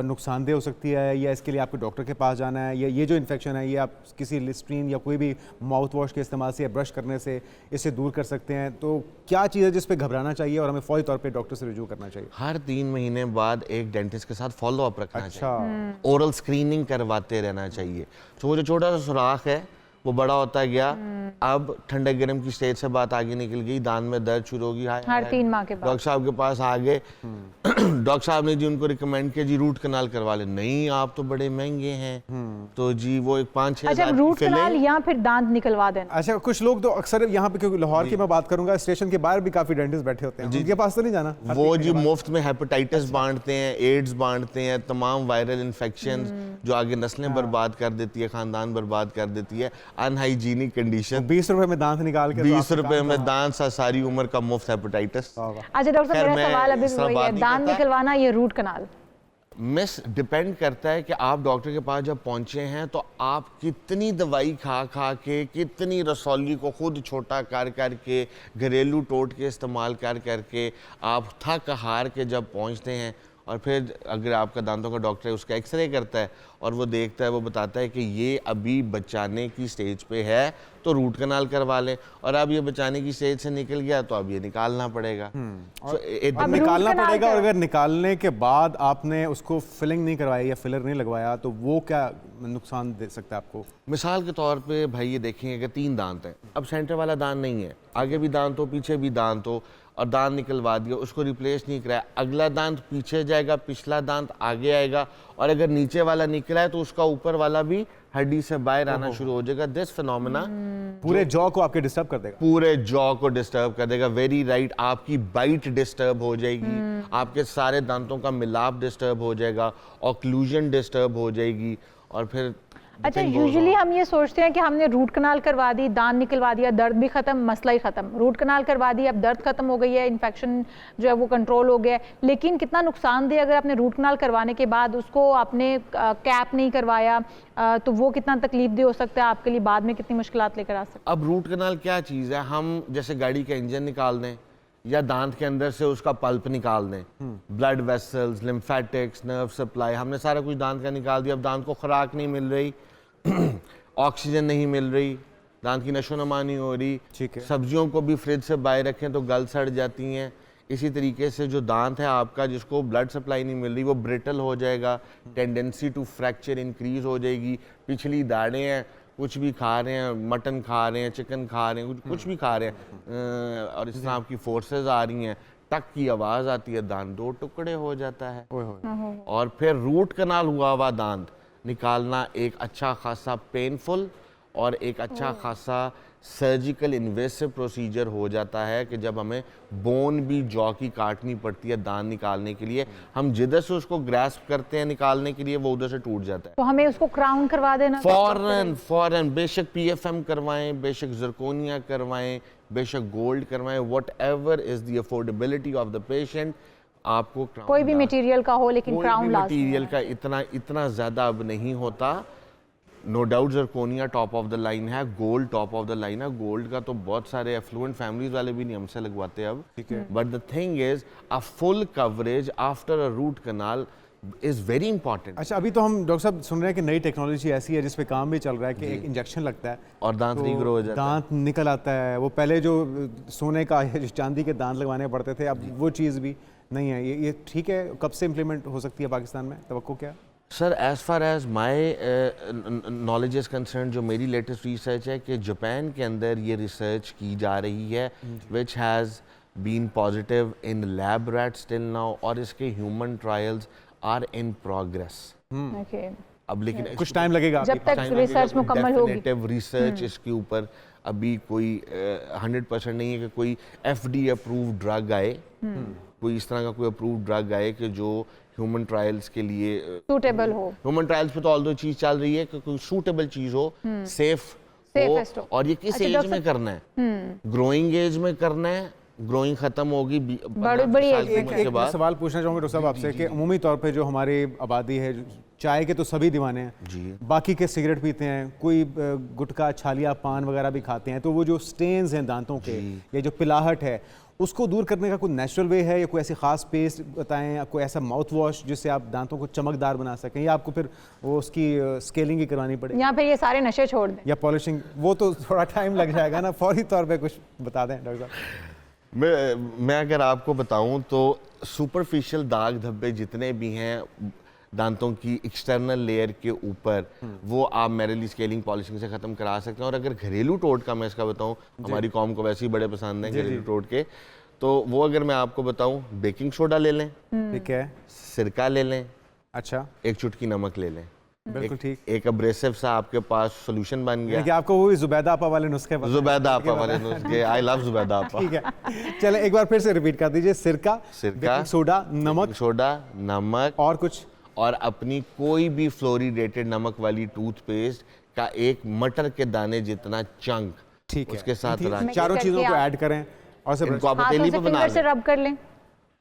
नुकसानदेह हो सकती है या इसके लिए आपको डॉक्टर के पास जाना है, या ये जो इन्फेक्शन है ये आप किसी लिस्ट्रीन या कोई भी माउथ वॉश के इस्तेमाल से या ब्रश करने से इससे दूर कर सकते हैं? तो क्या चीज़ है जिस पे घबराना चाहिए और हमें फौरी तौर पे डॉक्टर से रुजू करना चाहिए? हर 3 महीने बाद एक डेंटिस्ट के साथ फॉलो अप रखना अच्छा। चाहिए, ओरल स्क्रीनिंग करवाते रहना चाहिए। तो वो जो छोटा सा सुराख है वो बड़ा होता गया, अब ठंडे गर्म की स्टेज से बात आगे निकल गई, दांत में दर्द शुरू होगी, हर 3 माह के बाद डॉक्टर साहब के पास आ गए, डॉक्टर साहब ने जी उनको रिकमेंड किया जी रूट कनाल करवा ले, नहीं आप तो बड़े महंगे हैं, तो जी वो एक 5-6 अच्छा, रूट कनाल या फिर दांत निकलवा देना? अच्छा, कुछ लोग तो अक्सर यहाँ पे, क्योंकि लाहौर की मैं बात करूंगा, स्टेशन के बाहर भी काफी डेंटिस्ट बैठे होते हैं, उनके पास तो नहीं जाना? वो जी मुफ्त में हेपेटाइटिस बांटते हैं, एड्स बांटते हैं, तमाम वायरल इन्फेक्शंस जो आगे नस्लें बर्बाद कर देती है, खानदान बर्बाद कर देती है, अनहाइजीनिक कंडीशन। 20 रुपए में दांत निकाल के 20 रुपए में दांत सा सारी उम्र का मुफ्त हेपेटाइटिस। अच्छा डॉक्टर साहब, मेरा सवाल अभी भी वही है, दांत निकलवाना या रूट कनाल? मिस, डिपेंड करता है कि आप डॉक्टर के पास जब पहुंचे हैं तो आप कितनी दवाई खा खा के, कितनी रसौली को खुद छोटा कर करके, घरेलू टोटके इस्तेमाल कर करके आप थक हार के जब पहुंचते हैं, और फिर अगर आपका दांतों का डॉक्टर है उसका एक्सरे करता है और वो देखता है, वो बताता है कि ये अभी बचाने की स्टेज पे है तो रूट कनाल करवा लें, और अब ये बचाने की स्टेज से निकल गया तो अब ये निकालना पड़ेगा। अब निकालना पड़ेगा, और अगर निकालने के बाद आपने उसको फिलिंग नहीं करवाई या फिलर नहीं लगवाया तो वो क्या नुकसान दे सकता है आपको? मिसाल के तौर पे भाई ये देखेंगे कि 3 दांत हैं, अब सेंटर वाला दांत नहीं है, आगे भी दांत हो पीछे भी दांत हो, और दांत निकलवा दिया, उसको रिप्लेस नहीं कराया, अगला दांत पीछे जाएगा, पिछला दांत आगे आएगा, और अगर नीचे वाला निकला है तो उसका ऊपर वाला भी हड्डी से बाहर आना शुरू हो जाएगा। दिस फिनोमेना पूरे जॉ को आपके डिस्टर्ब कर देगा, पूरे जॉ को डिस्टर्ब कर देगा। वेरी राइट, आपकी बाइट डिस्टर्ब हो जाएगी, आपके सारे दांतों का मिलाप डिस्टर्ब हो जाएगा, ऑक्लूजन डिस्टर्ब हो जाएगी, और फिर अच्छा, यूजुअली हम ये सोचते हैं कि हमने रूट कनाल करवा दी, दांत निकलवा दिया, दर्द भी खत्म, मसला ही खत्म। रूट कनाल करवा दी, अब दर्द खत्म हो गई है, इन्फेक्शन जो है वो कंट्रोल हो गया है, लेकिन कितना नुकसानदेह अगर आपने रूट कनाल करवाने के बाद उसको आपने कैप नहीं करवाया तो वो कितना तकलीफदेह हो सकता है आपके लिए, बाद में कितनी मुश्किलात लेकर आ सकता है? अब रूट कनाल क्या चीज़ है, हम जैसे गाड़ी का इंजन निकाल दें या दांत के अंदर से उसका पल्प निकाल दें, blood vessels, lymphatics, nerve supply, हमने सारा कुछ दांत का निकाल दिया, अब दांत को खुराक नहीं मिल रही, ऑक्सीजन नहीं मिल रही, दांत की नशोनुमा नहीं हो रही, ठीक है। सब्जियों को भी फ्रिज से बाहर रखें तो गल सड़ जाती हैं। इसी तरीके से जो दांत है आपका, जिसको ब्लड सप्लाई नहीं मिल रही, वो ब्रिटल हो जाएगा, टेंडेंसी टू फ्रैक्चर इंक्रीज हो जाएगी, पिछली दाढ़ें हैं, कुछ भी खा रहे हैं, मटन खा रहे हैं, चिकन खा रहे हैं, कुछ भी खा रहे हैं, और इस तरह आपकी फोर्सेस आ रही हैं, टक की आवाज़ आती है, दांत 2 टुकड़े हो जाता है। और फिर रूट कनाल हुआ हुआ दांत निकालना एक अच्छा खासा पेनफुल और एक अच्छा खासा सर्जिकल इन्वेसिव प्रोसीजर हो जाता है कि जब हमें बोन भी जॉ की काटनी पड़ती है दांत निकालने के लिए, हम जिधर से उसको ग्रैस्प करते हैं निकालने के लिए वो उधर से टूट जाता है। तो हमें उसको क्राउन करवा देना फौरन बेशक PFM करवाएं, बेशक जरकोनिया करवाएं, बेशक गोल्ड करवाएं, whatever is the affordability of the patient, आपको कोई भी मटेरियल का हो, लेकिन क्राउन लाजमी है। मटेरियल का इतना ज्यादा अब नहीं होता। No doubt zirconia top of the line है, gold top of the line है, गोल्ड का तो बहुत सारे एफ्लुएंट फैमिलीज वाले भी नहीं हमसे लगवाते अब, ठीक है। But the thing is a full coverage after a root canal is very important. अच्छा, अभी तो हम डॉक्टर साहब सुन रहे हैं कि नई टेक्नोलॉजी ऐसी है जिसपे काम भी चल रहा है कि एक इंजेक्शन लगता है और दांत रीग्रो हो जाता है, दांत निकल आता है। वो पहले जो सोने का या चांदी के दांत लगवाने पड़ते थे, अब वो चीज़ भी नहीं है। ये ठीक है, कब से इम्प्लीमेंट हो सकती है पाकिस्तान में, तवक्को क्या? Sir as far as my knowledge is concern, जो मेरी लेटेस्ट रिसर्च है कि जापान के अंदर ये रिसर्च की जा रही है, which has been positive in lab rats till now और इसके human trials are in progress. Okay अब लेकिन कुछ टाइम लगेगा जब तक रिसर्च मुकम्मल होगी। डेफिनेटिव रिसर्च इसके ऊपर अभी कोई 100% नहीं है कि कोई FDA अप्रूव्ड ड्रग आए, कोई इस तरह का कोई अप्रूव्ड ड्रग आए कि जो ह्यूमन ट्रायल्स के लिए सूटेबल हो। ह्यूमन ट्रायल्स पे तो ऑल दो चीज चल रही है कि कोई सूटेबल चीज हो, सेफ Safest हो। और ये किस अच्छा, एज डॉक्टर में करना है? ग्रोइंग एज में करना है, ग्रोइंग खत्म होगी बड़ी साल की age उम्र में। के बाद। सवाल पूछना चाहूँगा डॉक्टर साहब आपसे कि अमूमी तौर पे जो हमारी आबादी है, चाय के तो सभी दीवाने हैं जी। बाकी के सिगरेट पीते हैं, कोई गुटखा छालिया पान वगैरह भी खाते हैं, तो वो जो स्टेन्स हैं दांतों के या जो पिलाहट है उसको दूर करने का कोई नेचुरल वे है या कोई ऐसी खास पेस्ट बताएं या कोई ऐसा माउथ वॉश जिससे आप दांतों को चमकदार बना सकें, या आपको फिर वो उसकी स्केलिंग ही करवानी पड़ेगी या फिर ये सारे नशे छोड़ दें? या पॉलिशिंग? वो तो थोड़ा टाइम लग जाएगा ना, फौरी तौर पे कुछ बता दें डॉक्टर साहब। मैं अगर आपको बताऊं तो सुपरफिशियल दाग धब्बे जितने भी हैं दांतों की एक्सटर्नल लेयर के ऊपर, वो आप मेरेली स्केलिंग पॉलिशिंग से ख़त्म करा सकते हैं। और अगर घरेलू टोटका मैं इसका बताऊं, हमारी कॉम को वैसे ही बड़े पसंद हैं घरेलू टोटके, तो वो अगर मैं आपको बताऊं, बेकिंग सोडा ले लें, ठीक है, सिरका ले लें, अच्छा, एक चुटकी नमक ले लें, बिल्कुल ठीक। एक अब्रेसिव सा आपके पास सोल्यूशन बन गया। कि आपको वो जुबैदा आपा वाले नुस्खे पता हैं? जुबैदा आपा वाले नुस्खे, आई लव जुबैदा आपा। ठीक है, चलें एक बार फिर से रिपीट कर दीजिए। सिरका, बेकिंग सोडा, नमक, सोडा, नमक और कुछ, और अपनी कोई भी फ्लोरिडेटेड नमक वाली टूथपेस्ट का एक मटर के दाने जितना चंक, ठीक है, उसके साथ रख चारों करके चीजों को आप- ऐड करें और से इनको आप हाथों हथेली से पे बना फिंगर से लें। रब कर लें।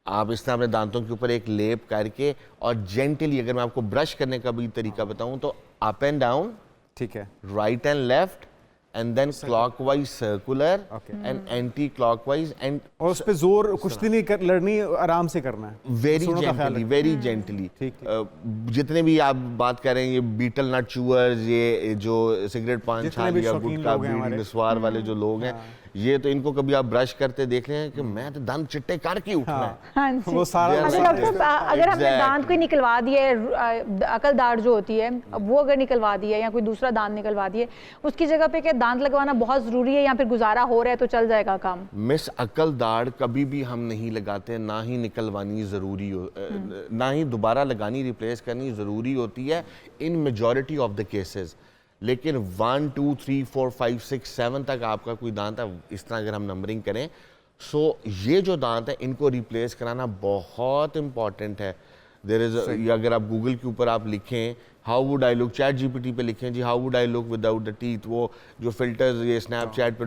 आप इस तरह अपने दांतों के ऊपर एक लेप करके और जेंटली, अगर मैं आपको ब्रश करने का भी तरीका बताऊं तो अप एंड डाउन, ठीक है, right and left, and then clockwise circular Okay. And anti clockwise, and और उस पे जोर कुश्ती नहीं कर, लड़नी, आराम से करना है, वेरी सुरों का ख्याल जेंटली, रखें। Very gently. ठीक, जितने भी आप बात कर रहे हैं, ये बीटल नट चूअर्स, ये जो सिगरेट पान जितने भी छालिया शौकीन गुटखा लोग हैं बीड़ी हमारे। निस्वार वाले जो लोग हैं, ये तो इनको कभी आप ब्रश करते देख लें कि मैं तो दांत चिट्टे करके उठना है। हाँ जी। वो सारा अच्छा डॉक्टर साहब, अगर हमने Exactly. दांत कोई निकलवा दिया है, अकल दाढ़ जो होती है, अब वो अगर निकलवा दिया है या कोई दूसरा दांत निकलवा दिया है, उसकी जगह पे क्या दांत लगवाना बहुत जरूरी है या फिर गुजारा हो रहा है तो चल जाएगा काम? मिस अकल दाढ़ कभी भी हम नहीं लगाते, ना ही निकलवानी ज़रूरी हो, ना ही दोबारा लगानी, रिप्लेस करनी ज़रूरी होती है इन मेजॉरिटी ऑफ द केसेस। लेकिन 1 2 3 4 5 6 7 तक आपका कोई दांत है, इस तरह अगर हम नंबरिंग करें, सो ये जो दांत है इनको रिप्लेस कराना बहुत इंपॉर्टेंट है। देयर इज, अगर आप गूगल के ऊपर आप लिखें how would I look, chat GPT पे लिखें जी how would I look without the teeth, वो जो फिल्टर्स ये स्नैपचैट पे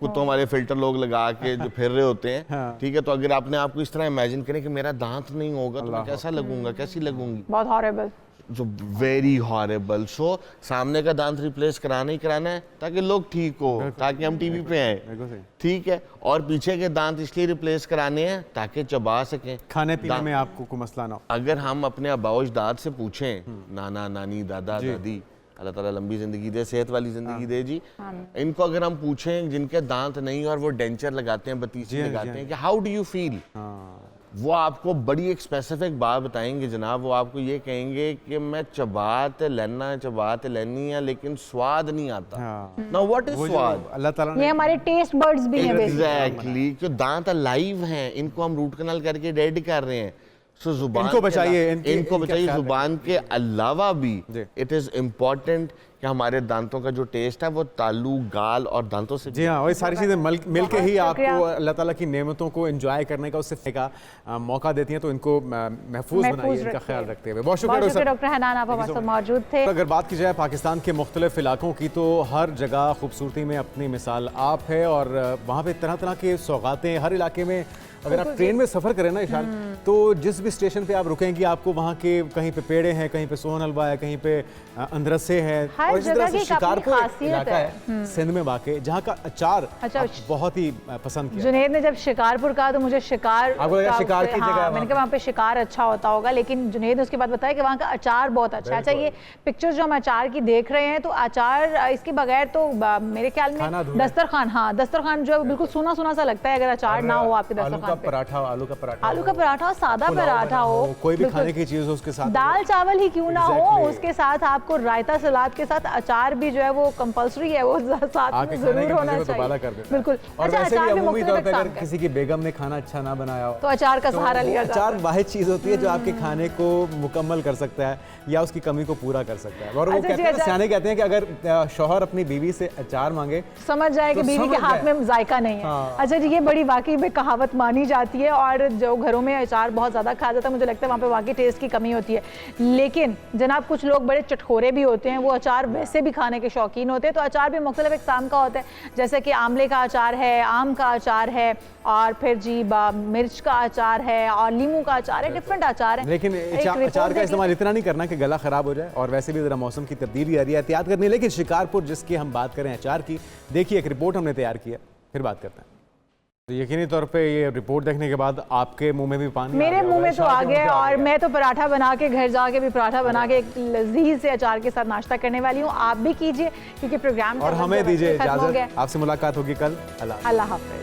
कुत्तों वाले फिल्टर लोग लगा के जो फिर रहे होते हैं, ठीक है, तो अगर आपने आपको इस तरह इमेजिन करें कि मेरा दांत नहीं होगा तो मैं कैसा लगूंगा, कैसी लगूंगी, बहुत हॉरेबल। जो वेरी हॉरेबल। सो सामने का दांत रिप्लेस कराना ही कराना है ताकि लोग ठीक हो, ताकि हम टीवी पे आए, बिल्कुल सही। ठीक है, और पीछे के दांत इसलिए रिप्लेस कराने हैं ताकि चबा सकें। खाने पीने में आपको कोई मसला ना हो। अगर हम अपने आबाओ अजदाद से पूछें, नाना नानी दादा दादी, अल्लाह ताला लंबी जिंदगी दे, सेहत वाली जिंदगी दे जी, इनको अगर हम पूछें जिनके दांत नहीं और वो डेंचर लगाते हैं, बतीसी लगाते हैं, कि हाउ डू यू फील, वो आपको बड़ी एक स्पेसिफिक बात बताएंगे जनाब। वो आपको ये कहेंगे कि मैं चबात लेनी है लेकिन स्वाद नहीं आता। नाउ व्हाट इज स्वाद? अल्लाह ताला ये ने हमारे टेस्ट बर्ड्स भी हैं बेसिकली। एग्जैक्टली, कि दांत अलाइव हैं, इनको हम रूट कनाल करके डेड कर रहे हैं। सो जुबान इनको बचाइए, इनको बचाइए। जुबान के अलावा भी जी। इट इज इम्पोर्टेंट कि हमारे दांतों का जो टेस्ट है वो तालू, गाल और दांतों से जी हाँ, वही सारी चीज़ें मिल के ही शुक्रिया। आपको अल्लाह ताला की नेमतों को एंजॉय करने का, उससे का मौका देती हैं, तो इनको महफूज बनाइए, इनका ख्याल रखते हुए। बहुत शुक्रिया डॉक्टर हनान, आप हमारे साथ मौजूद थे। अगर बात की जाए पाकिस्तान के मुख्तलिफ इलाकों की, तो हर जगह खूबसूरती में अपनी मिसाल आप है, और वहाँ पे तरह तरह के सौगातें हर इलाके में। अगर आप ट्रेन में सफ़र करें ना इशान, तो जिस भी स्टेशन पे आप रुकेंगे आपको वहाँ के कहीं पे पेड़े हैं, कहीं पे सोहन हलवा है, कहीं पे अंदरसे है, हर और इसी तरह जगह से की एक अपनी शिकारपुर खासियत इलाका है सिंध में वाक़ई, जहाँ का अचार अच्छा, आप बहुत ही पसंद किया। जुनैद ने जब शिकारपुर कहा तो मुझे शिकार आपको लगा का शिकार उससे- की जगह है हाँ, वहाँ मैंने कहा वहाँ पे शिकार अच्छा होता होगा, लेकिन जुनैद ने उसके बाद बताया कि वहाँ का अचार बहुत अच्छा है। अच्छा, ये पिक्चर्स जो हम अचार की देख रहे हैं, तो अचार इसके बगैर तो मेरे ख्याल खाना में अधूरा है। दस्तरखान, हाँ दस्तरखान जो है वो बिल्कुल सूना सूना सा लगता है अगर अचार ना हो आपके आलू का दस्तरखान पे। पराठा, आलू का पराठा हो, सादा पुलाव पराठा बना हो, कोई भी बिल्कुल। खाने की चीज़ हो उसके साथ, दाल चावल ही क्यों ना हो, Exactly. उसके साथ आपको रायता सलाद के साथ साथ अचार भी जो है वो कंपलसरी है, वो साथ आके में खाने जरूर की होना मजे को चाहिए। दोबारा कर देता है। बिल्कुल। और अच्छा, वैसे भी अचार भी अमूमी मुख्तलिफ तौर पे अगर अक़साम का है। किसी की बेगम ने खाना अच्छा ना बनाया हो तो अचार का सहारा लिया जाता अचार है। वाहिद चीज़ होती है जो आपके खाने को मुकम्मल कर सकता है या उसकी कमी को पूरा कर सकता है। और वो अच्छा जी, कहते हैं, अचार- सियाने कहते हैं कि अगर शौहर अपनी बीवी से अचार मांगे समझ जाए कि तो बीवी के समझ हाथ जाए। में जायका नहीं है। हाँ। अच्छा जी, ये बड़ी वाकई में कहावत मानी जाती है और जो घरों में अचार बहुत ज़्यादा खाया जाता है, मुझे लगता है वहाँ पे वाकई टेस्ट की कमी होती है। लेकिन जनाब कुछ लोग बड़े चटखोरे भी होते हैं, वो अचार वैसे भी खाने के शौकीन होते हैं। तो अचार भी मुख्तलिफ इक़साम का होता है, जैसे कि आमले का अचार है, आम का अचार है, और फिर जी मिर्च का अचार है, और लीमू का अचार है, डिफरेंट अचार है। लेकिन एक रिपोर्ट अचार का देखिए। इस्तेमाल इतना नहीं करना कि गला ख़राब हो जाए, और वैसे भी ज़रा मौसम की तब्दीली आ रही है, एहतियात करनी है। लेकिन शिकारपुर जिसकी हम बात करें अचार की, देखिए एक रिपोर्ट हमने तैयार की है, फिर बात करते हैं। तो यकीनी तौर पे ये रिपोर्ट देखने के बाद आपके मुंह में भी पानी मेरे मुंह में तो आ गया है, और मैं मैं तो पराठा बना के घर जाके भी पराठा बना के एक लजीज से अचार के साथ नाश्ता करने वाली हूँ। आप भी कीजिए, क्योंकि प्रोग्राम और हमें दीजिए खत्म हो गया। इजाज़त, आपसे मुलाकात होगी कल। अल्लाह। अल्लाह हाफ़िज़।